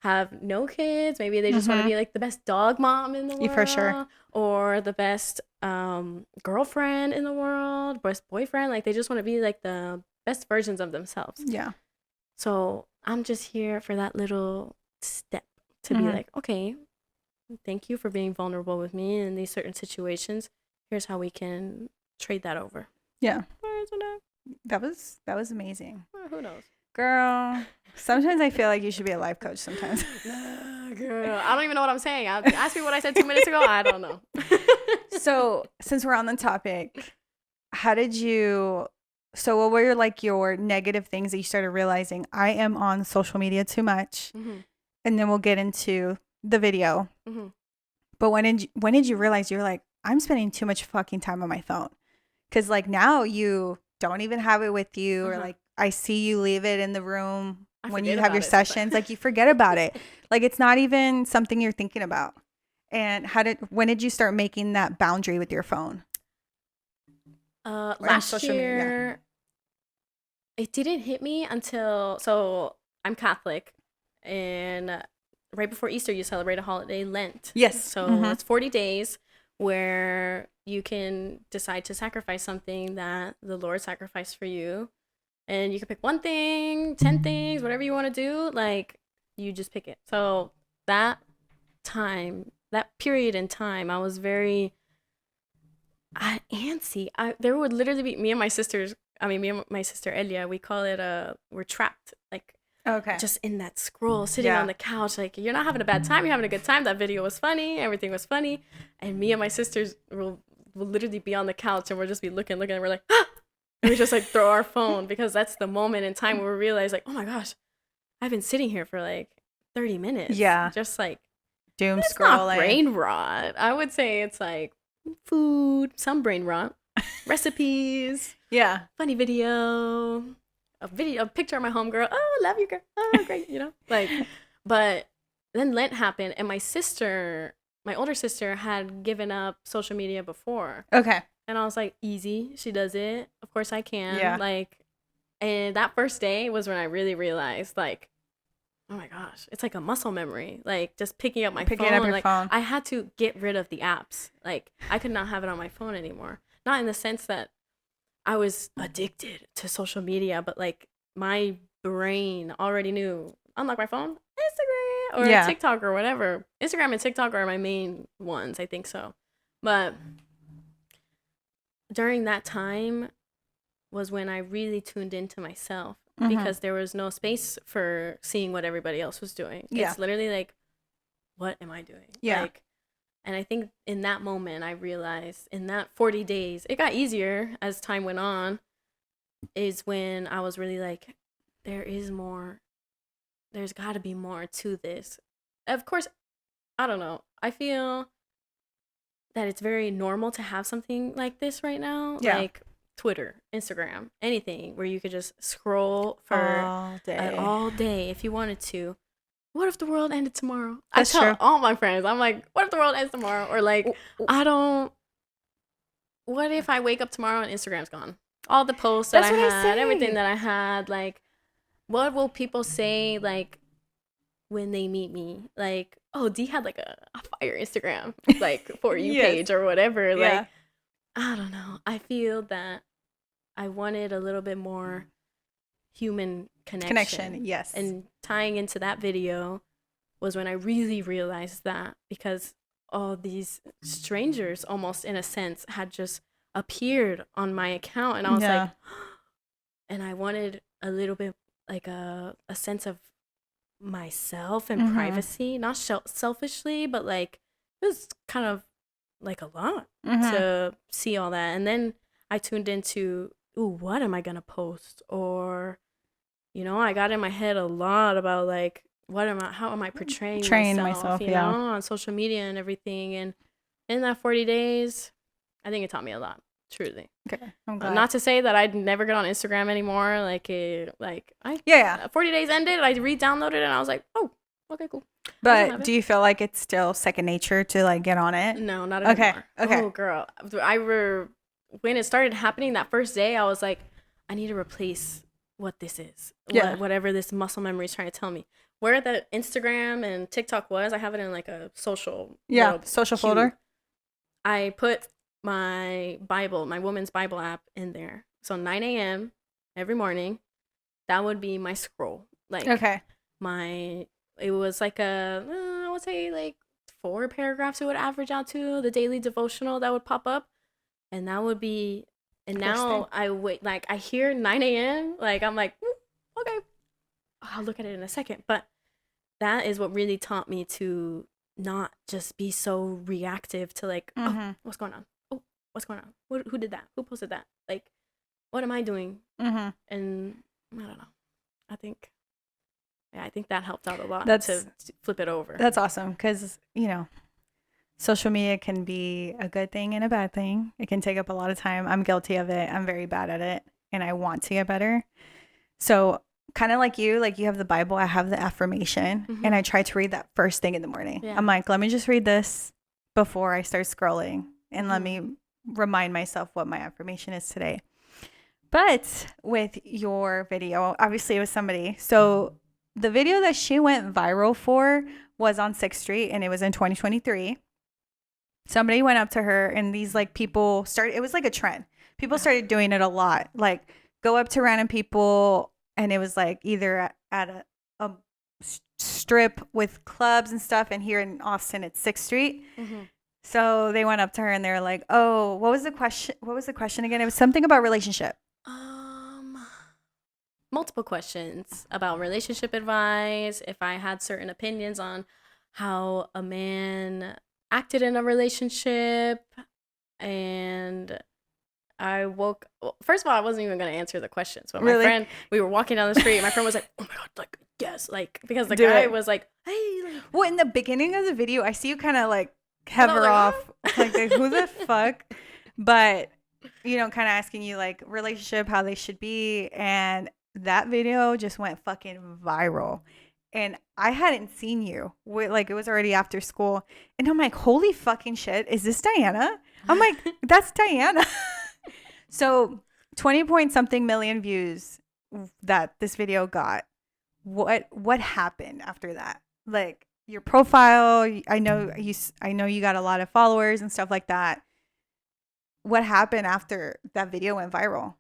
have no kids. Maybe they just want to be like the best dog mom in the world. For sure. Or the best girlfriend in the world, best boyfriend. Like, they just want to be like the best versions of themselves. Yeah. So I'm just here for that little step to be like, okay, thank you for being vulnerable with me in these certain situations. Here's how we can trade that over. Yeah. That was amazing. Well, who knows? Girl, sometimes I feel like you should be a life coach sometimes. Girl, I don't even know what I'm saying. Ask me what I said 2 minutes ago. I don't know. So since we're on the topic, what were like your negative things that you started realizing? I am on social media too much. Mm-hmm. And then we'll get into the video. Mm-hmm. But when did you realize you're like, I'm spending too much fucking time on my phone? Because like now you don't even have it with you, or like I see you leave it in the room when you have your sessions. Like you forget about it. Like it's not even something you're thinking about. And when did you start making that boundary with your phone? Last year, it didn't hit me until, so I'm Catholic, and right before Easter you celebrate a holiday, Lent. Yes. So it's 40 days where you can decide to sacrifice something that the Lord sacrificed for you. And you can pick one thing, 10 things, whatever you want to do. Like, you just pick it. So that period in time, I was very antsy. There would literally be me and my sister Elia, we call it we're trapped. Like, okay, just in that scroll, sitting on the couch. Like, you're not having a bad time, you're having a good time. That video was funny, everything was funny. And me and my sisters will literally be on the couch and we'll just be looking, and we're like, ah! And we just like throw our phone, because that's the moment in time where we realize like, oh my gosh, I've been sitting here for like 30 minutes. Yeah. Just like doom it's scrolling. Not brain rot. I would say it's like food, some brain rot, recipes. Yeah. Funny video, a picture of my homegirl. Oh, love you, girl. Oh, great. Like, but then Lent happened, and my older sister had given up social media before. Okay. And I was like, easy. She does it. Of course I can. Yeah. Like, and that first day was when I really realized, like, oh my gosh, it's like a muscle memory. Like, just picking up my phone. Phone. I had to get rid of the apps. Like, I could not have it on my phone anymore. Not in the sense that I was addicted to social media, but like my brain already knew, unlock my phone, Instagram or TikTok or whatever. Instagram and TikTok are my main ones, I think so. But during that time was when I really tuned into myself, because there was no space for seeing what everybody else was doing. Yeah. It's literally like, what am I doing? Yeah. Like, and I think in that moment, I realized in that 40 days, it got easier as time went on, is when I was really like, there is more. There's got to be more to this. Of course, I don't know. I feel that it's very normal to have something like this right now. Yeah. Like Twitter, Instagram, anything where you could just scroll for all day if you wanted to. What if the world ended tomorrow? I tell all my friends, I'm like, what if the world ends tomorrow? Or like, what if I wake up tomorrow and Instagram's gone? All the posts that I had, everything that I had, like, what will people say, like, when they meet me? Like, oh, Dee had like a fire Instagram, like, For You page or whatever. Like, I don't know. I feel that I wanted a little bit more human connection. Yes. And tying into that video was when I really realized that, because all these strangers, almost in a sense, had just appeared on my account, and I was like, and I wanted a little bit like a sense of myself and privacy, not selfishly, but like it was kind of like a lot to see all that. And then I tuned into, ooh, what am I gonna post? Or, I got in my head a lot about like, how am I portraying myself, you know, on social media and everything. And in that 40 days, I think it taught me a lot, truly. Okay, I'm glad. Not to say that I'd never get on Instagram anymore. 40 days ended, I re-downloaded it, and I was like, oh, okay, cool. But do you feel like it's still second nature to like get on it? No, not anymore. Okay. Oh, girl. When it started happening that first day, I was like, I need to replace what this is. Yeah. Whatever this muscle memory is trying to tell me. Where the Instagram and TikTok was, I have it in like a social social folder. I put my Bible, my woman's Bible app in there. So 9 a.m. every morning, that would be my scroll. Like, it was like I would say like 4 paragraphs it would average out to, the daily devotional that would pop up. And that would be, and now I wait, like I hear 9 a.m. Like I'm like, okay, I'll look at it in a second. But that is what really taught me to not just be so reactive to like, oh, what's going on? Oh, what's going on? Who did that? Who posted that? Like, what am I doing? And I don't know. I think that helped out a lot to flip it over. That's awesome, because, social media can be a good thing and a bad thing. It can take up a lot of time. I'm guilty of it. I'm very bad at it, and I want to get better. So kind of like you have the Bible, I have the affirmation, and I try to read that first thing in the morning. Yeah. I'm like, let me just read this before I start scrolling, and let me remind myself what my affirmation is today. But with your video, obviously it was somebody. So the video that she went viral for was on 6th Street, and it was in 2023. Somebody went up to her, and these like people started, it was like a trend. People started doing it a lot. Like go up to random people, and it was like either at a strip with clubs and stuff. And here in Austin, it's 6th Street. So they went up to her, and they were like, oh, what was the question? What was the question again? It was something about relationship. Multiple questions about relationship advice, if I had certain opinions on how a man acted in a relationship. And first of all, I wasn't even going to answer the questions, but my friend, we were walking down the street, and my friend was like, oh my God, like, yes, like, because the guy was like, hey. Like, well, in the beginning of the video, I see you kind of like hover off, like, who the fuck? But, kind of asking you like relationship, how they should be. And that video just went fucking viral. And I hadn't seen you. Like, it was already after school. And I'm like, holy fucking shit, is this Diana? I'm like, that's Diana. So 20-point-something million views that this video got. What happened after that? Like, your profile, I know you got a lot of followers and stuff like that. What happened after that video went viral?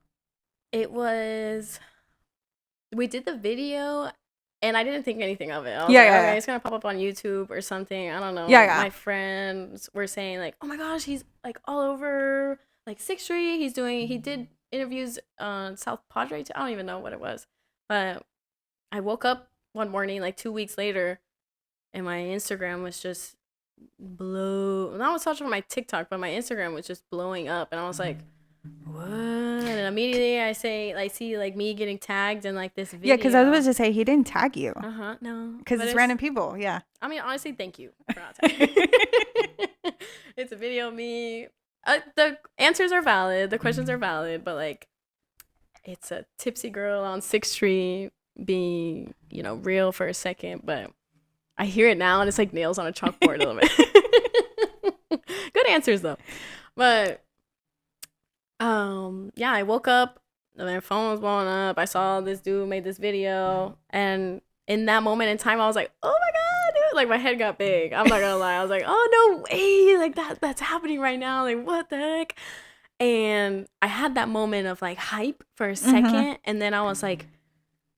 We did the video, and I didn't think anything of it. I was like, okay, it's gonna pop up on YouTube or something. I don't know. My friends were saying like, oh my gosh, he's like all over like 6th Street. He did interviews on South Padre. I don't even know what it was. But I woke up one morning like 2 weeks later, and my Instagram was just not so much on my TikTok, but my Instagram was just blowing up, and I was like, what? And immediately I see like me getting tagged in like this video. Yeah, because I was about to say he didn't tag you. No. Because it's random people. Yeah. I mean, honestly, thank you for not tagging. It's a video of me. The answers are valid. The questions are valid. But like, it's a tipsy girl on 6th Street being, real for a second. But I hear it now, and it's like nails on a chalkboard a little bit. Good answers though. But I woke up, my phone was blowing up. I saw this dude made this video, and in that moment in time, I was like, oh my God, dude. Like, my head got big. I'm not gonna lie. I was like, oh no way, like that's happening right now. Like, what the heck? And I had that moment of like hype for a second, and then I was like,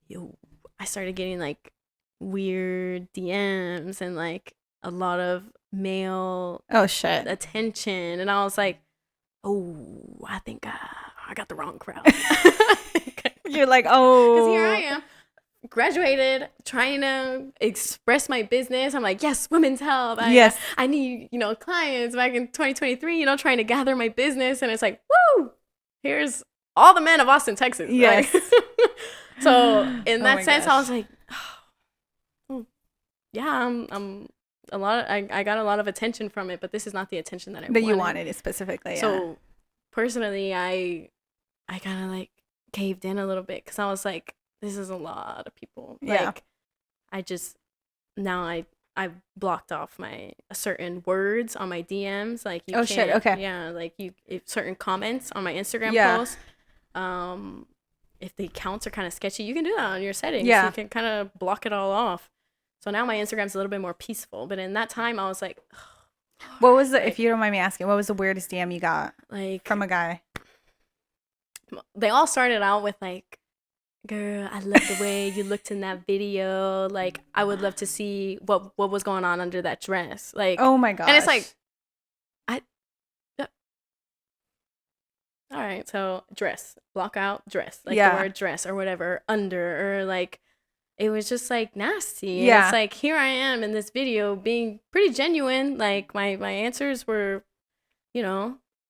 yo, I started getting like weird DMs and like a lot of male attention, and I was like, oh, I think I got the wrong crowd. You're like, oh, because here I am, graduated, trying to express my business. I'm like, yes, women's health. I need, clients back in 2023, trying to gather my business. And it's like, woo, here's all the men of Austin, Texas. Yes. So in that sense, I was like, oh, yeah, I'm a lot. I got a lot of attention from it, but this is not the attention that you wanted it specifically. So personally, I kind of like caved in a little bit because I was like, this is a lot of people. Like, I just now I blocked off my certain words on my DMs. Like, you can't, shit, okay. Yeah, like if certain comments on my Instagram posts, if the accounts are kind of sketchy, you can do that on your settings. You can kind of block it all off. So now my Instagram's a little bit more peaceful. But in that time, I was like, what was the, if you don't mind me asking, what was the weirdest DM you got like from a guy? They all started out with like, girl, I love the way you looked in that video. Like, I would love to see what was going on under that dress. Like, oh my gosh. And it's like, all right, so dress, block out dress, like the word dress or whatever, under, or like, it was just like nasty. And it's like, here I am in this video being pretty genuine. Like, my answers were,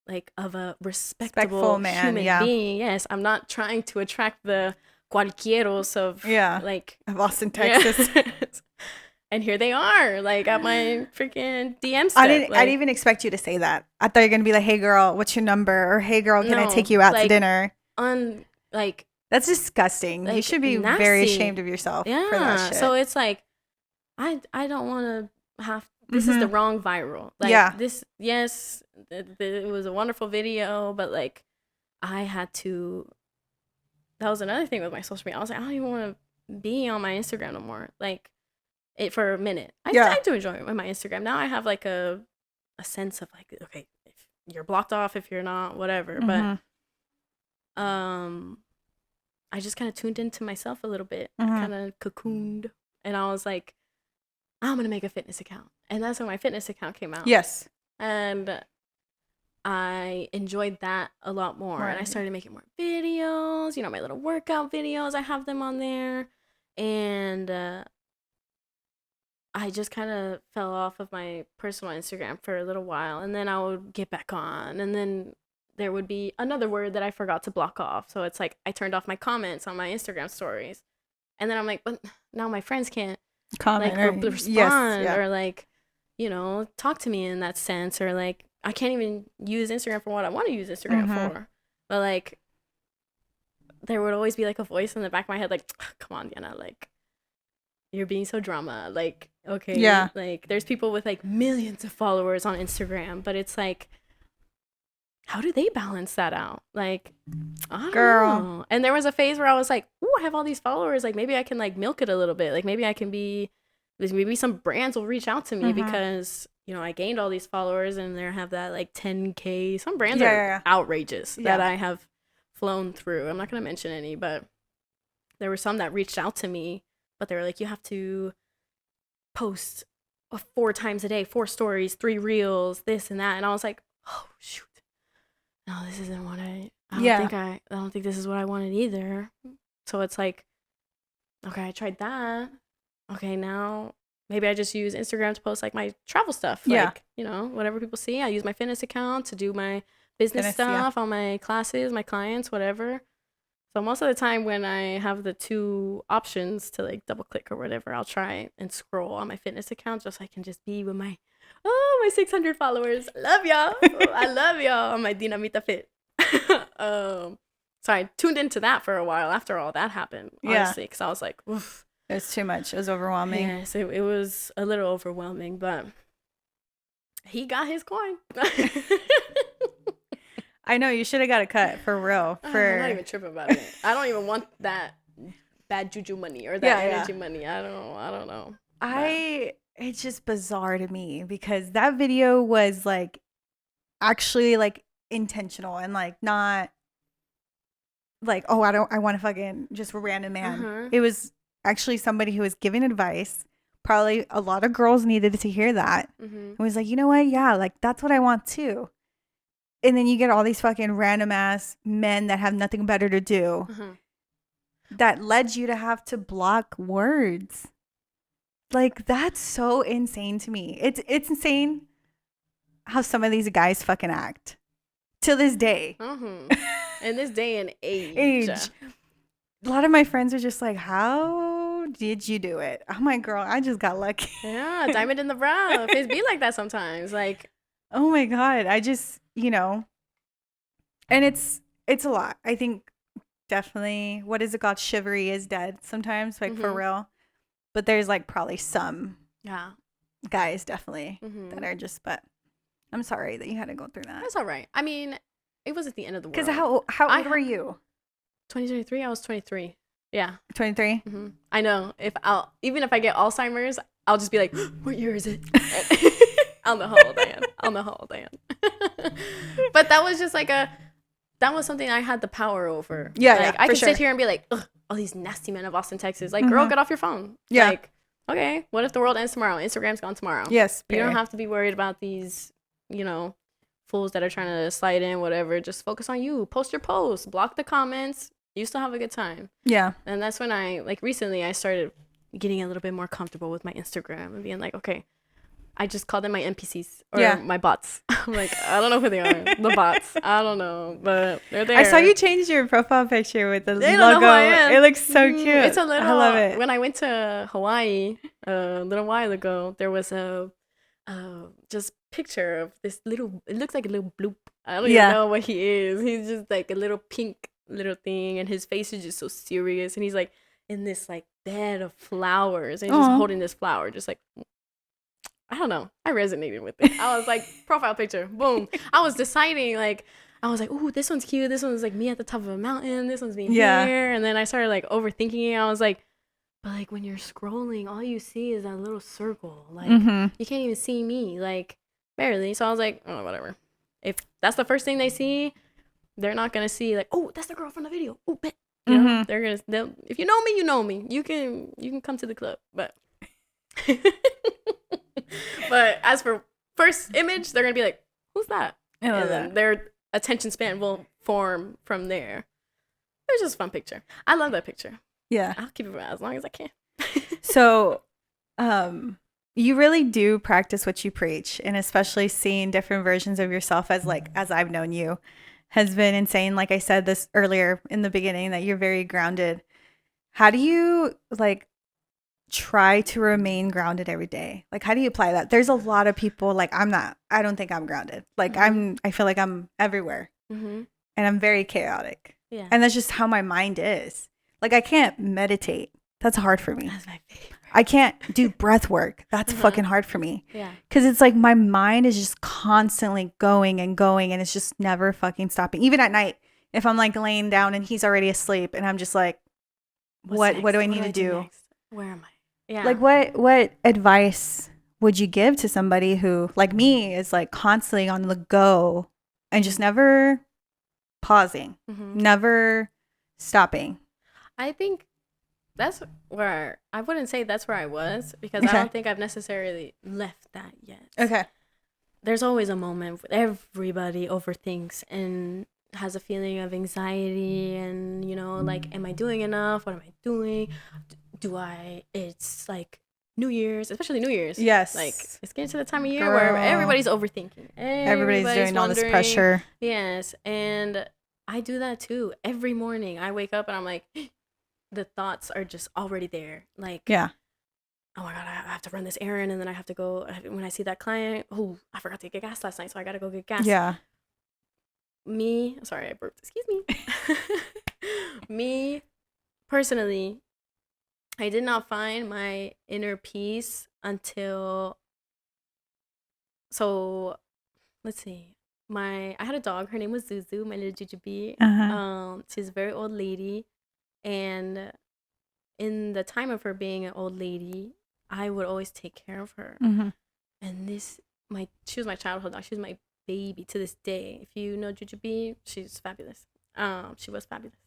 like of a respectable man, human being. Yes, I'm not trying to attract the cualquieros of of Austin, Texas. And here they are, like at my freaking DM step. I didn't even expect you to say that. I thought you were gonna be like, "Hey girl, what's your number?" Or "Hey girl, can I take you out to dinner?" That's disgusting. Like, you should be nasty. Very ashamed of yourself for that shit. So it's like, I don't want to have. This is the wrong viral. Like, this, yes, it was a wonderful video, but like, I had to. That was another thing with my social media. I was like, I don't even want to be on my Instagram no more. Like, it for a minute. I do enjoy it with my Instagram. Now I have like a sense of like, okay, if you're blocked off, if you're not, whatever. But I just kind of tuned into myself a little bit, kind of cocooned, and I was like, I'm gonna make a fitness account, and that's when my fitness account came out. Yes, and I enjoyed that a lot more, and I started making more videos. My little workout videos. I have them on there, and I just kind of fell off of my personal Instagram for a little while, and then I would get back on, and then there would be another word that I forgot to block off. So it's like, I turned off my comments on my Instagram stories, and then I'm like, but now my friends can't comment like or respond or like, talk to me in that sense, or like, I can't even use Instagram for what I want to use Instagram for. But like, there would always be like a voice in the back of my head, like, come on, Diana, like, you're being so drama. Like, okay, like, there's people with like millions of followers on Instagram, but it's like, how do they balance that out? Like, I don't know. And there was a phase where I was like, ooh, I have all these followers. Like, maybe I can like milk it a little bit. Like, maybe I can be, maybe some brands will reach out to me because, I gained all these followers and they have that like 10K. Some brands are outrageous that I have flown through. I'm not going to mention any, but there were some that reached out to me, but they were like, you have to post 4 times a day, 4 stories, 3 reels, this and that. And I was like, oh, shoot. No, this isn't what I don't think this is what I wanted either. So it's like, okay, I tried that. Okay, now maybe I just use Instagram to post like my travel stuff. Like, whatever people see. I use my fitness account to do my business stuff on my classes, my clients, whatever. So most of the time when I have the 2 options to like double click or whatever, I'll try and scroll on my fitness account just so I can just be with my 600 followers. Love y'all. I love y'all on my Dinamita Fit. So I tuned into that for a while after all that happened, honestly, because I was like, oof. It was too much. It was overwhelming. Yes, it was a little overwhelming, but he got his coin. I know, you should have got a cut for real. I'm not even tripping about it. I don't even want that bad juju money or that energy money. I don't know. It's just bizarre to me because that video was like actually like intentional and like not like, oh, I want to fucking just a random man. It was actually somebody who was giving advice. Probably a lot of girls needed to hear that. And was like, you know what? Yeah, like that's what I want too. And then you get all these fucking random ass men that have nothing better to do that led you to have to block words. Like, that's so insane to me. It's insane how some of these guys fucking act to this day. In this day and age. A lot of my friends are just like, how did you do it? I'm like, girl, I just got lucky. Yeah, diamond in the rough. It be like that sometimes. Like, oh my God. I just, you know, and it's a lot. I think definitely, what is it called? Chivalry is dead sometimes, like for real. But there's like probably some guys definitely that are just, but I'm sorry that you had to go through that. That's all right. I mean, it wasn't the end of the world. Because how old were you? 2023. I was 23. Yeah. 23. I know. Even if I get Alzheimer's, I'll just be like, what year is it? I'll know how old I am. But that was just like that was something I had the power over. Yeah. Like, yeah, I could sure. sit here and be like, ugh, all these nasty men of Austin, Texas. Like, girl, get off your phone. Yeah. Like, okay, what if the world ends tomorrow? Instagram's gone tomorrow. Yes. You don't have to be worried about these, fools that are trying to slide in, whatever. Just focus on you. Post your posts. Block the comments. You still have a good time. Yeah. And that's when recently I started getting a little bit more comfortable with my Instagram and being like, okay, I just call them my NPCs or my bots. I'm like, I don't know who they are. The bots. I don't know, but they're there. I saw you change your profile picture with the logo. Don't know who I am. It looks so cute. It's a little. I love it. When I went to Hawaii a little while ago, there was a just picture of this little. It looks like a little bloop. I don't even know what he is. He's just like a little pink little thing, and his face is just so serious, and he's like in this like bed of flowers, and he's just holding this flower, just like. I don't know. I resonated with it. I was like, profile picture, boom. I was deciding, like, I was like, ooh, this one's cute. This one's like me at the top of a mountain. This one's me here. And then I started like overthinking it. I was like, but like when you're scrolling, all you see is that little circle. Like, you can't even see me, like, barely. So I was like, oh, whatever. If that's the first thing they see, they're not gonna see like, oh, that's the girl from the video. Oh, bet. You know, they'll if you know me, you know me. You can come to the club, but. But as for first image, they're gonna be like, "Who's that?" And then their attention span will form from there. It was just a fun picture. I love that picture. Yeah, I'll keep it as long as I can. So, you really do practice what you preach, and especially seeing different versions of yourself as I've known you has been insane. Like I said this earlier in the beginning, that you're very grounded. How do you try to remain grounded every day? Like, how do you apply that? There's a lot of people like, I don't think I'm grounded. Like I feel like I'm everywhere and I'm very chaotic. Yeah. And that's just how my mind is. Like, I can't meditate. That's hard for me. That's my favorite. I can't do breath work. That's fucking hard for me. Yeah. Cause it's like my mind is just constantly going and going, and it's just never fucking stopping. Even at night, if I'm like laying down and he's already asleep and I'm just like, what do I need to do? Next? Where am I? Yeah. Like, what advice would you give to somebody who, like me, is like constantly on the go and just never pausing, never stopping? I think that's where I wouldn't say that's where I was, because I don't think I've necessarily left that yet. Okay. There's always a moment where everybody overthinks and has a feeling of anxiety and, like, am I doing enough? What am I doing? It's like New Year's, especially New Year's. Yes. Like, it's getting to the time of year where everybody's overthinking. Everybody's doing all this pressure. Yes. And I do that too. Every morning I wake up and I'm like, the thoughts are just already there. Like, oh my God, I have to run this errand, and then I have to go, when I see that client, I forgot to get gas last night, so I got to go get gas. Yeah. Sorry, I burped. Excuse me. Me, personally, I did not find my inner peace until, so let's see. I had a dog. Her name was Zuzu, my little Jujubee. She's a very old lady. And in the time of her being an old lady, I would always take care of her. And she was my childhood dog. She was my baby to this day. If you know Jujubee, she's fabulous. She was fabulous.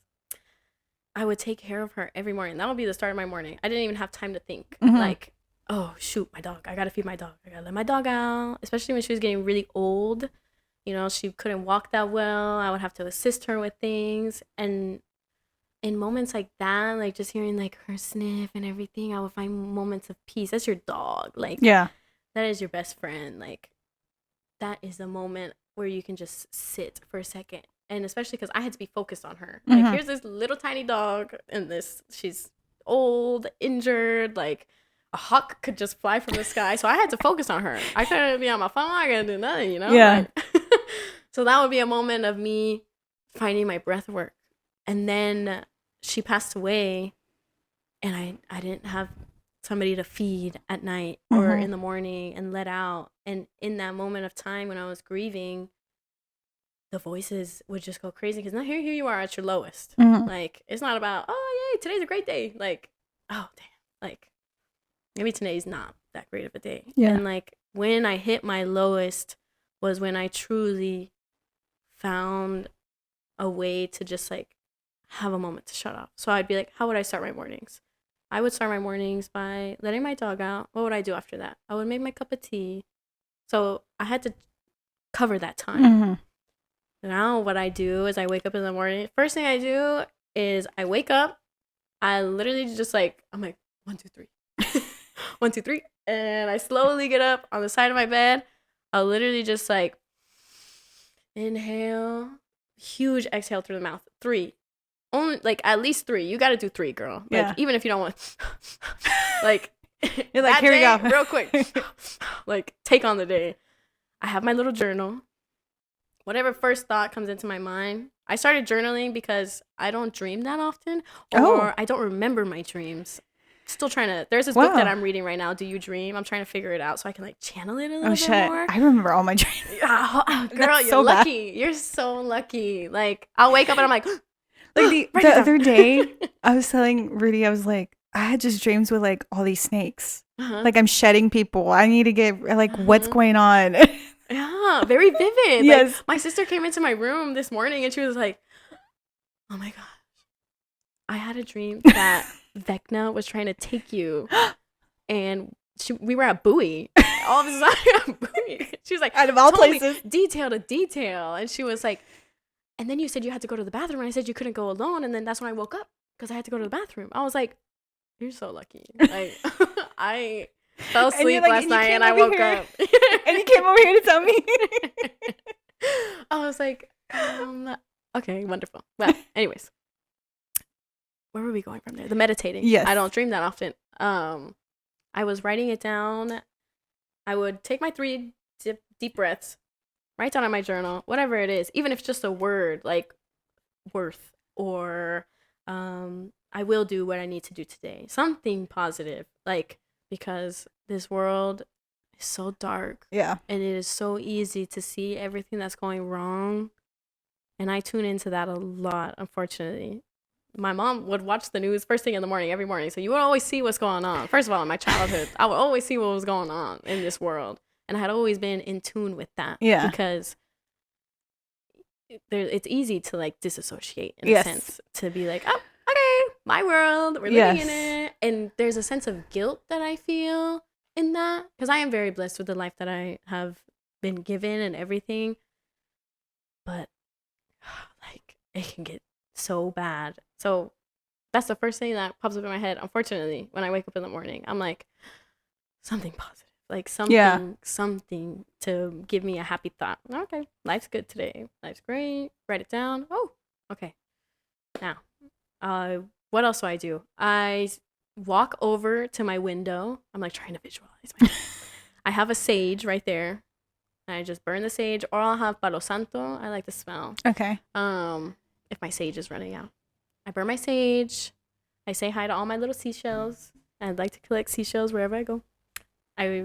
I would take care of her every morning. That would be the start of my morning. I didn't even have time to think. Like, oh, shoot, my dog. I got to feed my dog. I got to let my dog out. Especially when she was getting really old. You know, she couldn't walk that well. I would have to assist her with things. And in moments like that, like just hearing like her sniff and everything, I would find moments of peace. That's your dog. Like, yeah, that is your best friend. Like, that is a moment where you can just sit for a second. And especially because I had to be focused on her. Like, here's this little tiny dog, and she's old, injured, like a hawk could just fly from the sky. So I had to focus on her. I couldn't be on my phone. I couldn't do nothing, you know? Yeah. Like, so that would be a moment of me finding my breath work. And then she passed away, and I didn't have somebody to feed at night or in the morning and let out. And in that moment of time when I was grieving, the voices would just go crazy because now here you are at your lowest. Like, it's not about, oh, yay, today's a great day. Like, oh, damn. Like, maybe today's not that great of a day. Yeah. And, like, when I hit my lowest was when I truly found a way to just, like, have a moment to shut off. So I'd be like, how would I start my mornings? I would start my mornings by letting my dog out. What would I do after that? I would make my cup of tea. So I had to cover that time. Now what I do is I wake up in the morning. First thing I do is I wake up. I literally just like, I'm like, 1, 2, 3. 1, 2, 3. And I slowly get up on the side of my bed. I'll literally just like inhale, huge exhale through the mouth. 3. Only like at least 3. You got to do 3, girl. Like, Yeah. even if you don't want, like, you're like, here we go. Real quick. Like, take on the day. I have my little journal. Whatever first thought comes into my mind. I started journaling because I don't dream that often, or I don't remember my dreams. Still trying to. There's this book that I'm reading right now. Do you dream? I'm trying to figure it out so I can like channel it a little bit more. I remember all my dreams. Girl, you're lucky. Bad. You're so lucky. Like, I'll wake up and I'm like, like the other day, I was telling Rudy, I was like, I had just dreams with like all these snakes. Like, I'm shedding people. I need to get like, what's going on? Yeah, very vivid. Yes. Like, my sister came into my room this morning and she was like, oh my gosh, I had a dream that Vecna was trying to take you, and we were at Bowie. All of a sudden, at Bowie. She was like, out of all places, detail to detail. And she was like, and then you said you had to go to the bathroom, and I said you couldn't go alone. And then that's when I woke up because I had to go to the bathroom. I was like, you're so lucky. Like, I fell asleep last night and I woke up. And you came over here to tell me. I was like, okay, wonderful. Well, anyways, where were we going from there? The meditating. Yes. I don't dream that often. I was writing it down. I would take my 3 deep breaths, write down on my journal, whatever it is, even if it's just a word like worth or I will do what I need to do today. Something positive, like, because this world is so dark. Yeah. And it is so easy to see everything that's going wrong. And I tune into that a lot, unfortunately. My mom would watch the news first thing in the morning, every morning. So you would always see what's going on. First of all, in my childhood, I would always see what was going on in this world. And I had always been in tune with that. Yeah. Because it's easy to, like, disassociate in a sense. To be like, oh, okay, my world, we're living in it. And there's a sense of guilt that I feel in that. Because I am very blessed with the life that I have been given and everything. But, like, it can get so bad. So that's the first thing that pops up in my head. Unfortunately, when I wake up in the morning, I'm like, something positive, like something to give me a happy thought. Okay, life's good today. Life's great. Write it down. Oh, okay. Now, what else do? I walk over to my window. I'm like trying to visualize myself. I have a sage right there. I just burn the sage, or I'll have Palo Santo. I like the smell. Okay. If my sage is running out, I burn my sage. I say hi to all my little seashells. I'd like to collect seashells wherever I go. I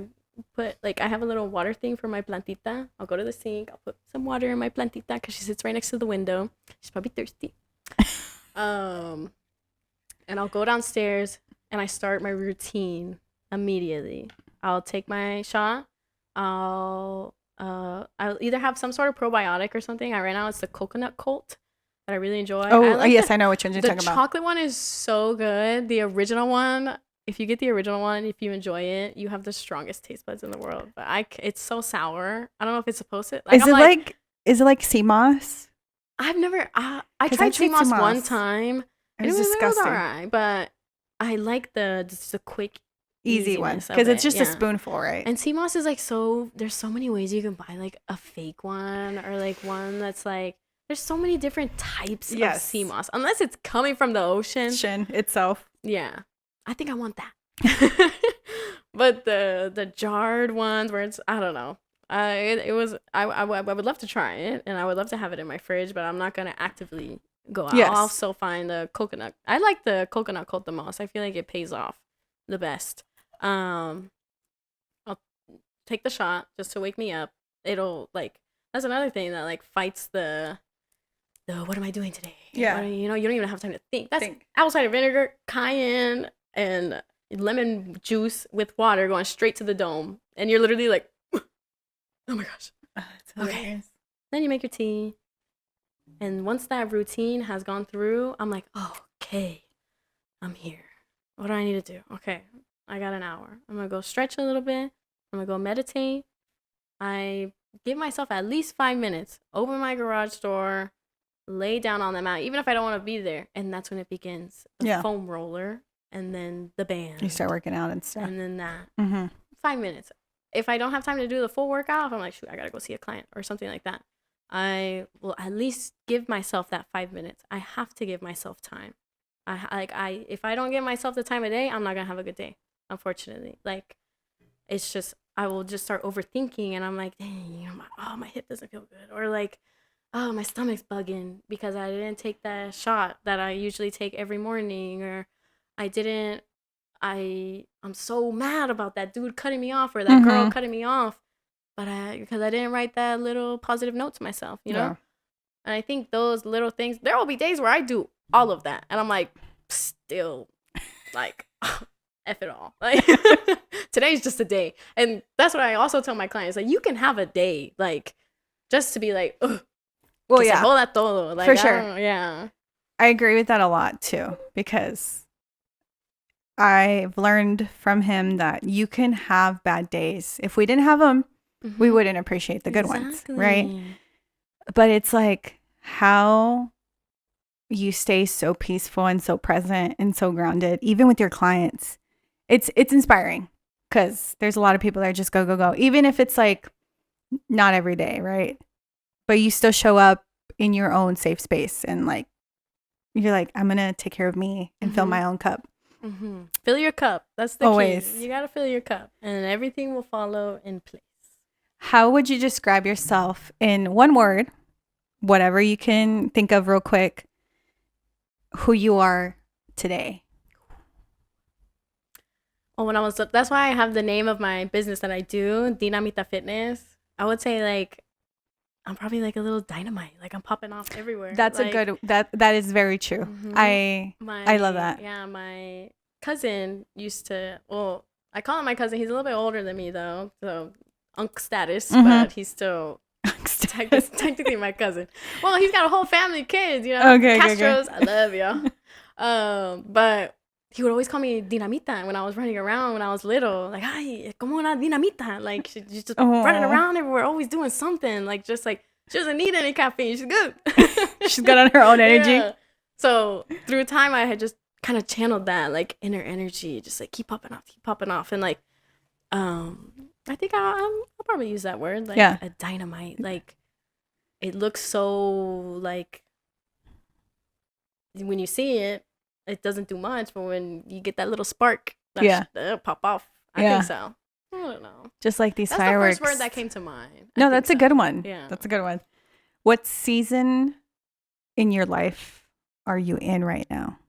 put, like, I have a little water thing for my plantita. I'll go to the sink. I'll put some water in my plantita because she sits right next to the window. She's probably thirsty. And I'll go downstairs and I start my routine immediately. I'll take my shot. I'll I'll either have some sort of probiotic or something. Right now it's the coconut cult that I really enjoy. Oh, yes, I know which one you're talking about. The chocolate one is so good. The original one, if you get the original one, if you enjoy it, you have the strongest taste buds in the world. But it's so sour. I don't know if it's supposed to. Like, is it like sea moss? I've never. I tried sea moss one time. It was disgusting. Alright, but I like the quick, easy one because it's just a spoonful, right? And sea moss is like so. There's so many ways you can buy like a fake one or like one that's like. There's so many different types of sea moss, unless it's coming from the ocean itself. Yeah, I think I want that. But the jarred ones where it's, I don't know. I would love to try it, and I would love to have it in my fridge, but I'm not gonna actively go out. Yes. I'll also find the coconut. I like the coconut cult the most. I feel like it pays off the best. I'll take the shot just to wake me up. It'll like, that's another thing that like fights the what am I doing today? Yeah. You don't even have time to think. That's apple cider vinegar, cayenne, and lemon juice with water going straight to the dome. And you're literally like, oh my gosh. Okay. Then you make your tea. And once that routine has gone through, I'm like, oh, okay, I'm here. What do I need to do? Okay, I got an hour. I'm going to go stretch a little bit. I'm going to go meditate. I give myself at least 5 minutes. Open my garage door. Lay down on the mat, even if I don't want to be there. And that's when it begins. The foam roller, and then the band. You start working out and stuff. And then that. Mm-hmm. 5 minutes. If I don't have time to do the full workout, if I'm like, shoot, I got to go see a client or something like that, I will at least give myself that 5 minutes. I have to give myself time. If I don't give myself the time of day, I'm not going to have a good day, unfortunately. Like, it's just, I will just start overthinking, and I'm like, dang, my hip doesn't feel good. Or like, oh, my stomach's bugging because I didn't take that shot that I usually take every morning, or I'm so mad about that dude cutting me off or that girl cutting me off, because I didn't write that little positive note to myself, you know? And I think those little things, there will be days where I do all of that, and I'm like, still, like, F it all. Like, today's just a day. And that's what I also tell my clients, like, you can have a day, like, just to be like, ugh. Well, yeah. Todo. Like, for sure. Yeah. I agree with that a lot, too, because I've learned from him that you can have bad days. If we didn't have them, we wouldn't appreciate the good ones, right? But it's like how you stay so peaceful and so present and so grounded, even with your clients. It's inspiring because there's a lot of people that are just go, go, go, even if it's like not every day, right? But you still show up in your own safe space, and like you're like, I'm gonna take care of me and fill my own cup. Fill your cup. That's the always key. You gotta fill your cup, and everything will follow in place. How would you describe yourself in one word, whatever you can think of real quick, who you are today? Oh, that's why I have the name of my business that I do, Dinamita Fitness. I would say like I'm probably like a little dynamite. Like I'm popping off everywhere. That's like, a good, that is very true. I love that. Yeah, my cousin used to, well, I call him my cousin. He's a little bit older than me though. So unk status, but he's still technically my cousin. Well, he's got a whole family of kids, you know. Okay, Castros, I love y'all. But he would always call me Dinamita when I was running around when I was little. Like, ay, como una dinamita. Like, she's just running around everywhere, always doing something. Like, just like, she doesn't need any caffeine. She's good. She's good on her own energy. Yeah. So, through time, I had just kind of channeled that, like, inner energy. Just, like, keep popping off. And, like, I think I'll probably use that word. Like, a dynamite. Like, it looks so, like, when you see it, it doesn't do much, but when you get that little spark, that'll pop off. I think so. I don't know. Just like these fireworks. That's the first word that came to mind. No, that's a good one. Yeah. That's a good one. What season in your life are you in right now?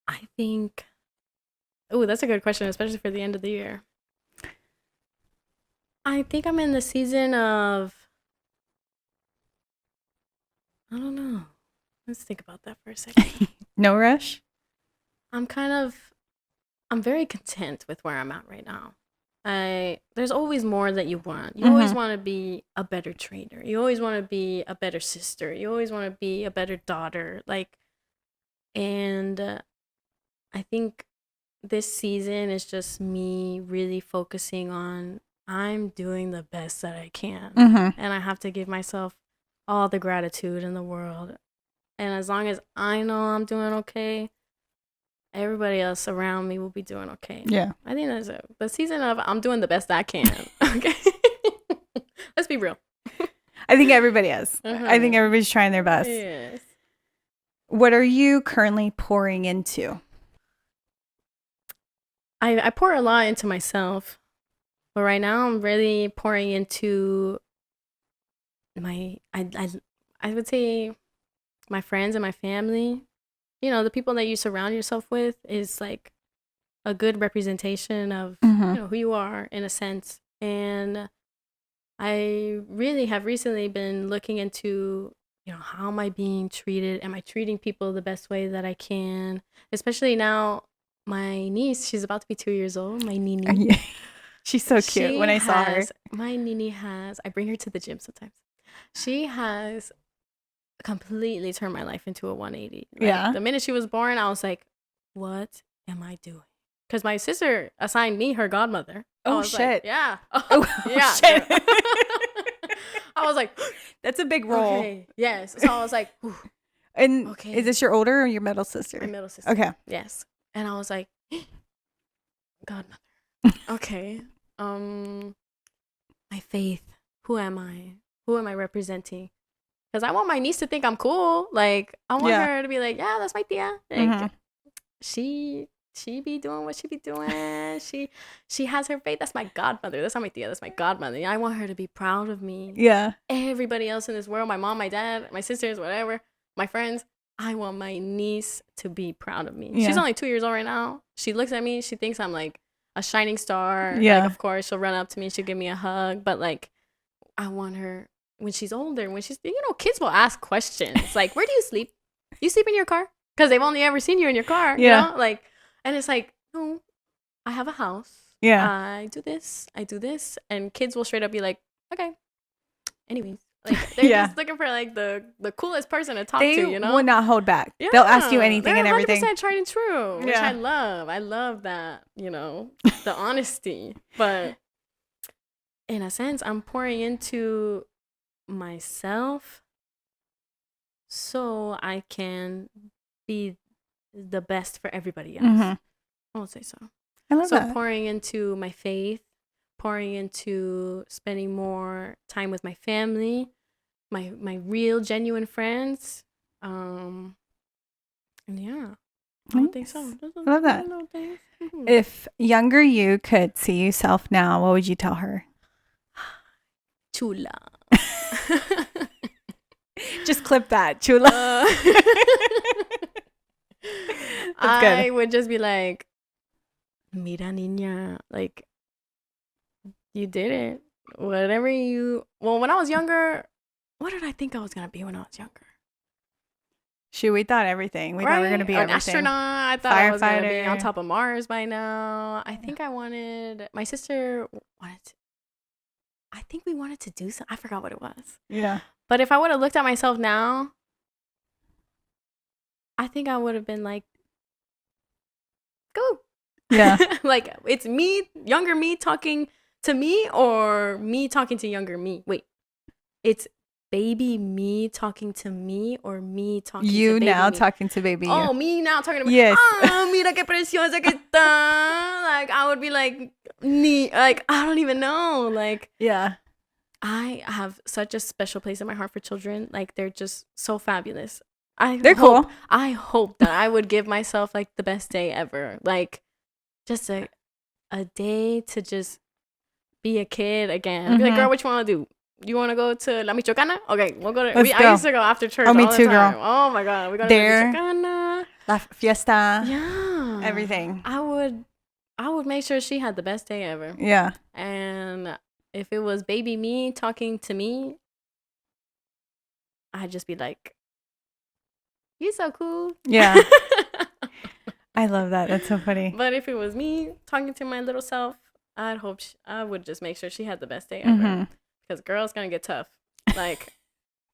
I think, that's a good question, especially for the end of the year. I think I'm in the season of, I don't know. Let's think about that for a second. No rush? I'm very content with where I'm at right now. there's always more that you want. You always want to be a better trainer. You always want to be a better sister. You always want to be a better daughter. Like, and I think this season is just me really focusing on I'm doing the best that I can. And I have to give myself all the gratitude in the world. And as long as I know I'm doing okay, everybody else around me will be doing okay. Yeah. I think that's it. The season of I'm doing the best I can. Okay. Let's be real. I think everybody is. I think everybody's trying their best. Yes. What are you currently pouring into? I pour a lot into myself. But right now I'm really pouring into I would say my friends and my family. You know, the people that you surround yourself with is like a good representation of you know, who you are in a sense. And I really have recently been looking into, you know, how am I being treated? Am I treating people the best way that I can? Especially now, my niece, she's about to be 2 years old, my Nini. She's so cute when I saw her. My Nini has, I bring her to the gym sometimes. She has completely turned my life into a 180. Like, the minute she was born, I was like, what am I doing? Because my sister assigned me her godmother. Oh, shit. Like, yeah. Yeah. Shit. I was like, that's a big role. Okay. Yes. So I was like, ooh. And is this your older or your middle sister? My middle sister. Okay. Yes. And I was like, godmother. Okay. My faith. Who am I? Who am I representing? Because I want my niece to think I'm cool. Like, I want her to be like, yeah, that's my tia. Like, she be doing what she be doing. She has her faith. That's my godmother. That's not my tia. That's my godmother. I want her to be proud of me. Yeah. Everybody else in this world, my mom, my dad, my sisters, whatever, my friends, I want my niece to be proud of me. Yeah. She's only 2 years old right now. She looks at me. She thinks I'm like a shining star. Yeah. Like, of course, she'll run up to me. She'll give me a hug. But like, I want her when she's older, when she's, you know, kids will ask questions. Like, where do you sleep? You sleep in your car? Because they've only ever seen you in your car. Yeah. You know? Like, and it's like, no, I have a house. Yeah. I do this. And kids will straight up be like, okay. Anyways. Like, they're just looking for like the coolest person to talk to, you know? They will not hold back. Yeah. They'll ask you anything and everything. They're 100% tried and true, which I love. I love that, you know, the honesty. But in a sense, I'm pouring into myself so I can be the best for everybody else. I would say so. I love that. So pouring into my faith, pouring into spending more time with my family, my real genuine friends. And yeah, I would think so. I love that. If younger you could see yourself now, what would you tell her? Chula. Just clip that, chula. I would just be like, mira niña, like, you did it. Whatever you... Well, when I was younger, what did I think I was going to be when I was younger? Shoot, we thought everything. We thought we were going to be an everything. Astronaut. I thought I was going to be on top of Mars by now. I think I wanted... My sister wanted to... I think we wanted to do something. I forgot what it was. Yeah. But if I would have looked at myself now, I think I would have been like, go. Yeah. Like, it's me, younger me talking to me, or me talking to younger me. Wait, it's baby me talking to me, or me talking to baby now me? Talking to baby you. Oh, me now talking to me. Yes. Ah, mira qué preciosa que está. Like, I would be like, like, I don't even know. Like, yeah. I have such a special place in my heart for children. Like, they're just so fabulous. They're cool. I hope that I would give myself like the best day ever. Like, just a day to just be a kid again. Be like, girl, what you want to do? You want to go to La Michoacana? Okay, we'll go to... I used to go after church all the time. Girl. Oh my God. We go to La Michoacana. La fiesta. Yeah. Everything. I would make sure she had the best day ever. Yeah. And if it was baby me talking to me, I'd just be like, you're so cool. Yeah. I love that. That's so funny. But if it was me talking to my little self, I would just make sure she had the best day ever. Because girl's gonna get tough. Like,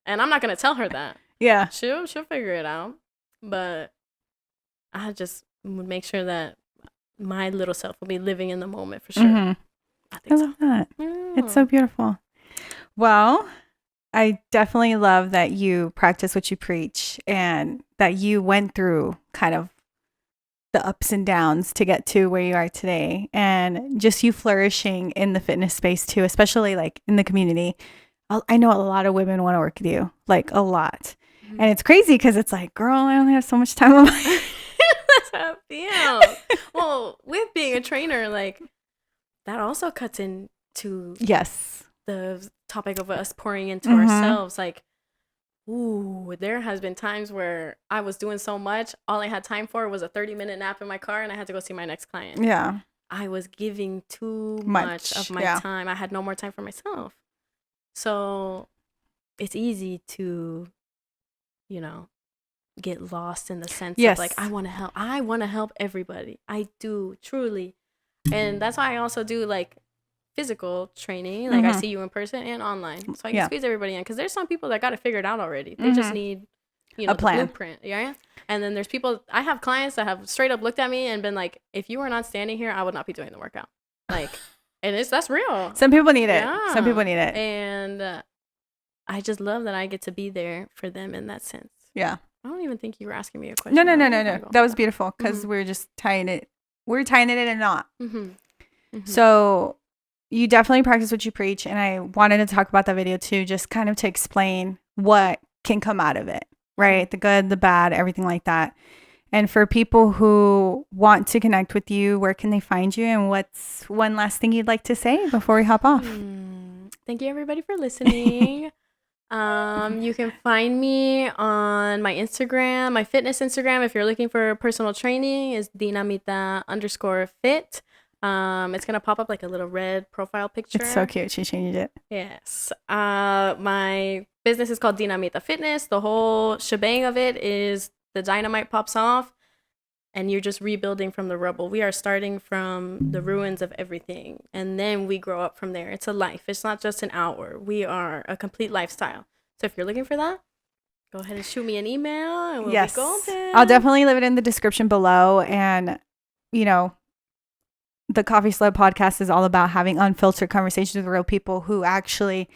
and I'm not gonna tell her that. Yeah. She'll figure it out. But I just would make sure that my little self will be living in the moment for sure. I love that. It's so beautiful. Well, I definitely love that you practice what you preach and that you went through kind of the ups and downs to get to where you are today, and just you flourishing in the fitness space too, especially like in the community. I know a lot of women want to work with you, like a lot. And it's crazy because it's like, girl, I only have so much time on my That's how I feel. Well, with being a trainer, like that also cuts into the topic of us pouring into ourselves. Like, ooh, there has been times where I was doing so much, all I had time for was a 30-minute nap in my car, and I had to go see my next client. Yeah. I was giving too much of my time. I had no more time for myself. So it's easy to, get lost in the sense of like, I want to help. I want to help everybody. I do, truly. And that's why I also do like physical training. Like I see you in person and online. So I can squeeze everybody in. Because there's some people that got it figured out already. They just need, a plan. The blueprint. Yeah. And then there's people, I have clients that have straight up looked at me and been like, if you were not standing here, I would not be doing the workout. Like, and that's real. Some people need it. Some people need it. And I just love that I get to be there for them in that sense. Yeah. I don't even think you were asking me a question. No. That was beautiful because we're just tying it. We're tying it in a knot. So you definitely practice what you preach. And I wanted to talk about that video too, just kind of to explain what can come out of it, right? The good, the bad, everything like that. And for people who want to connect with you, where can they find you? And what's one last thing you'd like to say before we hop off? Thank you everybody for listening. You can find me on my Instagram, my fitness Instagram. If you're looking for personal training, is dinamita_fit. It's gonna pop up like a little red profile picture. It's so cute. She changed it. Yes. My business is called Dinamita Fitness. The whole shebang of it is the dynamite pops off and you're just rebuilding from the rubble. We are starting from the ruins of everything, and then we grow up from there. It's a life. It's not just an hour. We are a complete lifestyle. So if you're looking for that, go ahead and shoot me an email and we'll be golden. I'll definitely leave it in the description below. And, the Coffee Slut Podcast is all about having unfiltered conversations with real people who actually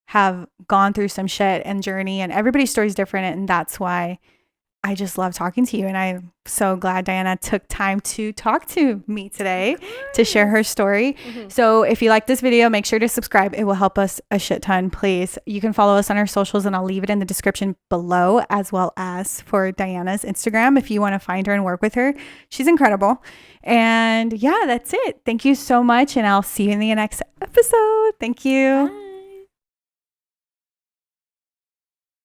have gone through some shit and journey, and everybody's story is different. And that's why I just love talking to you. And I'm so glad Diana took time to talk to me today to share her story. So if you like this video, make sure to subscribe. It will help us a shit ton, please. You can follow us on our socials and I'll leave it in the description below, as well as for Diana's Instagram if you want to find her and work with her. She's incredible. And yeah, that's it. Thank you so much. And I'll see you in the next episode. Thank you. Bye.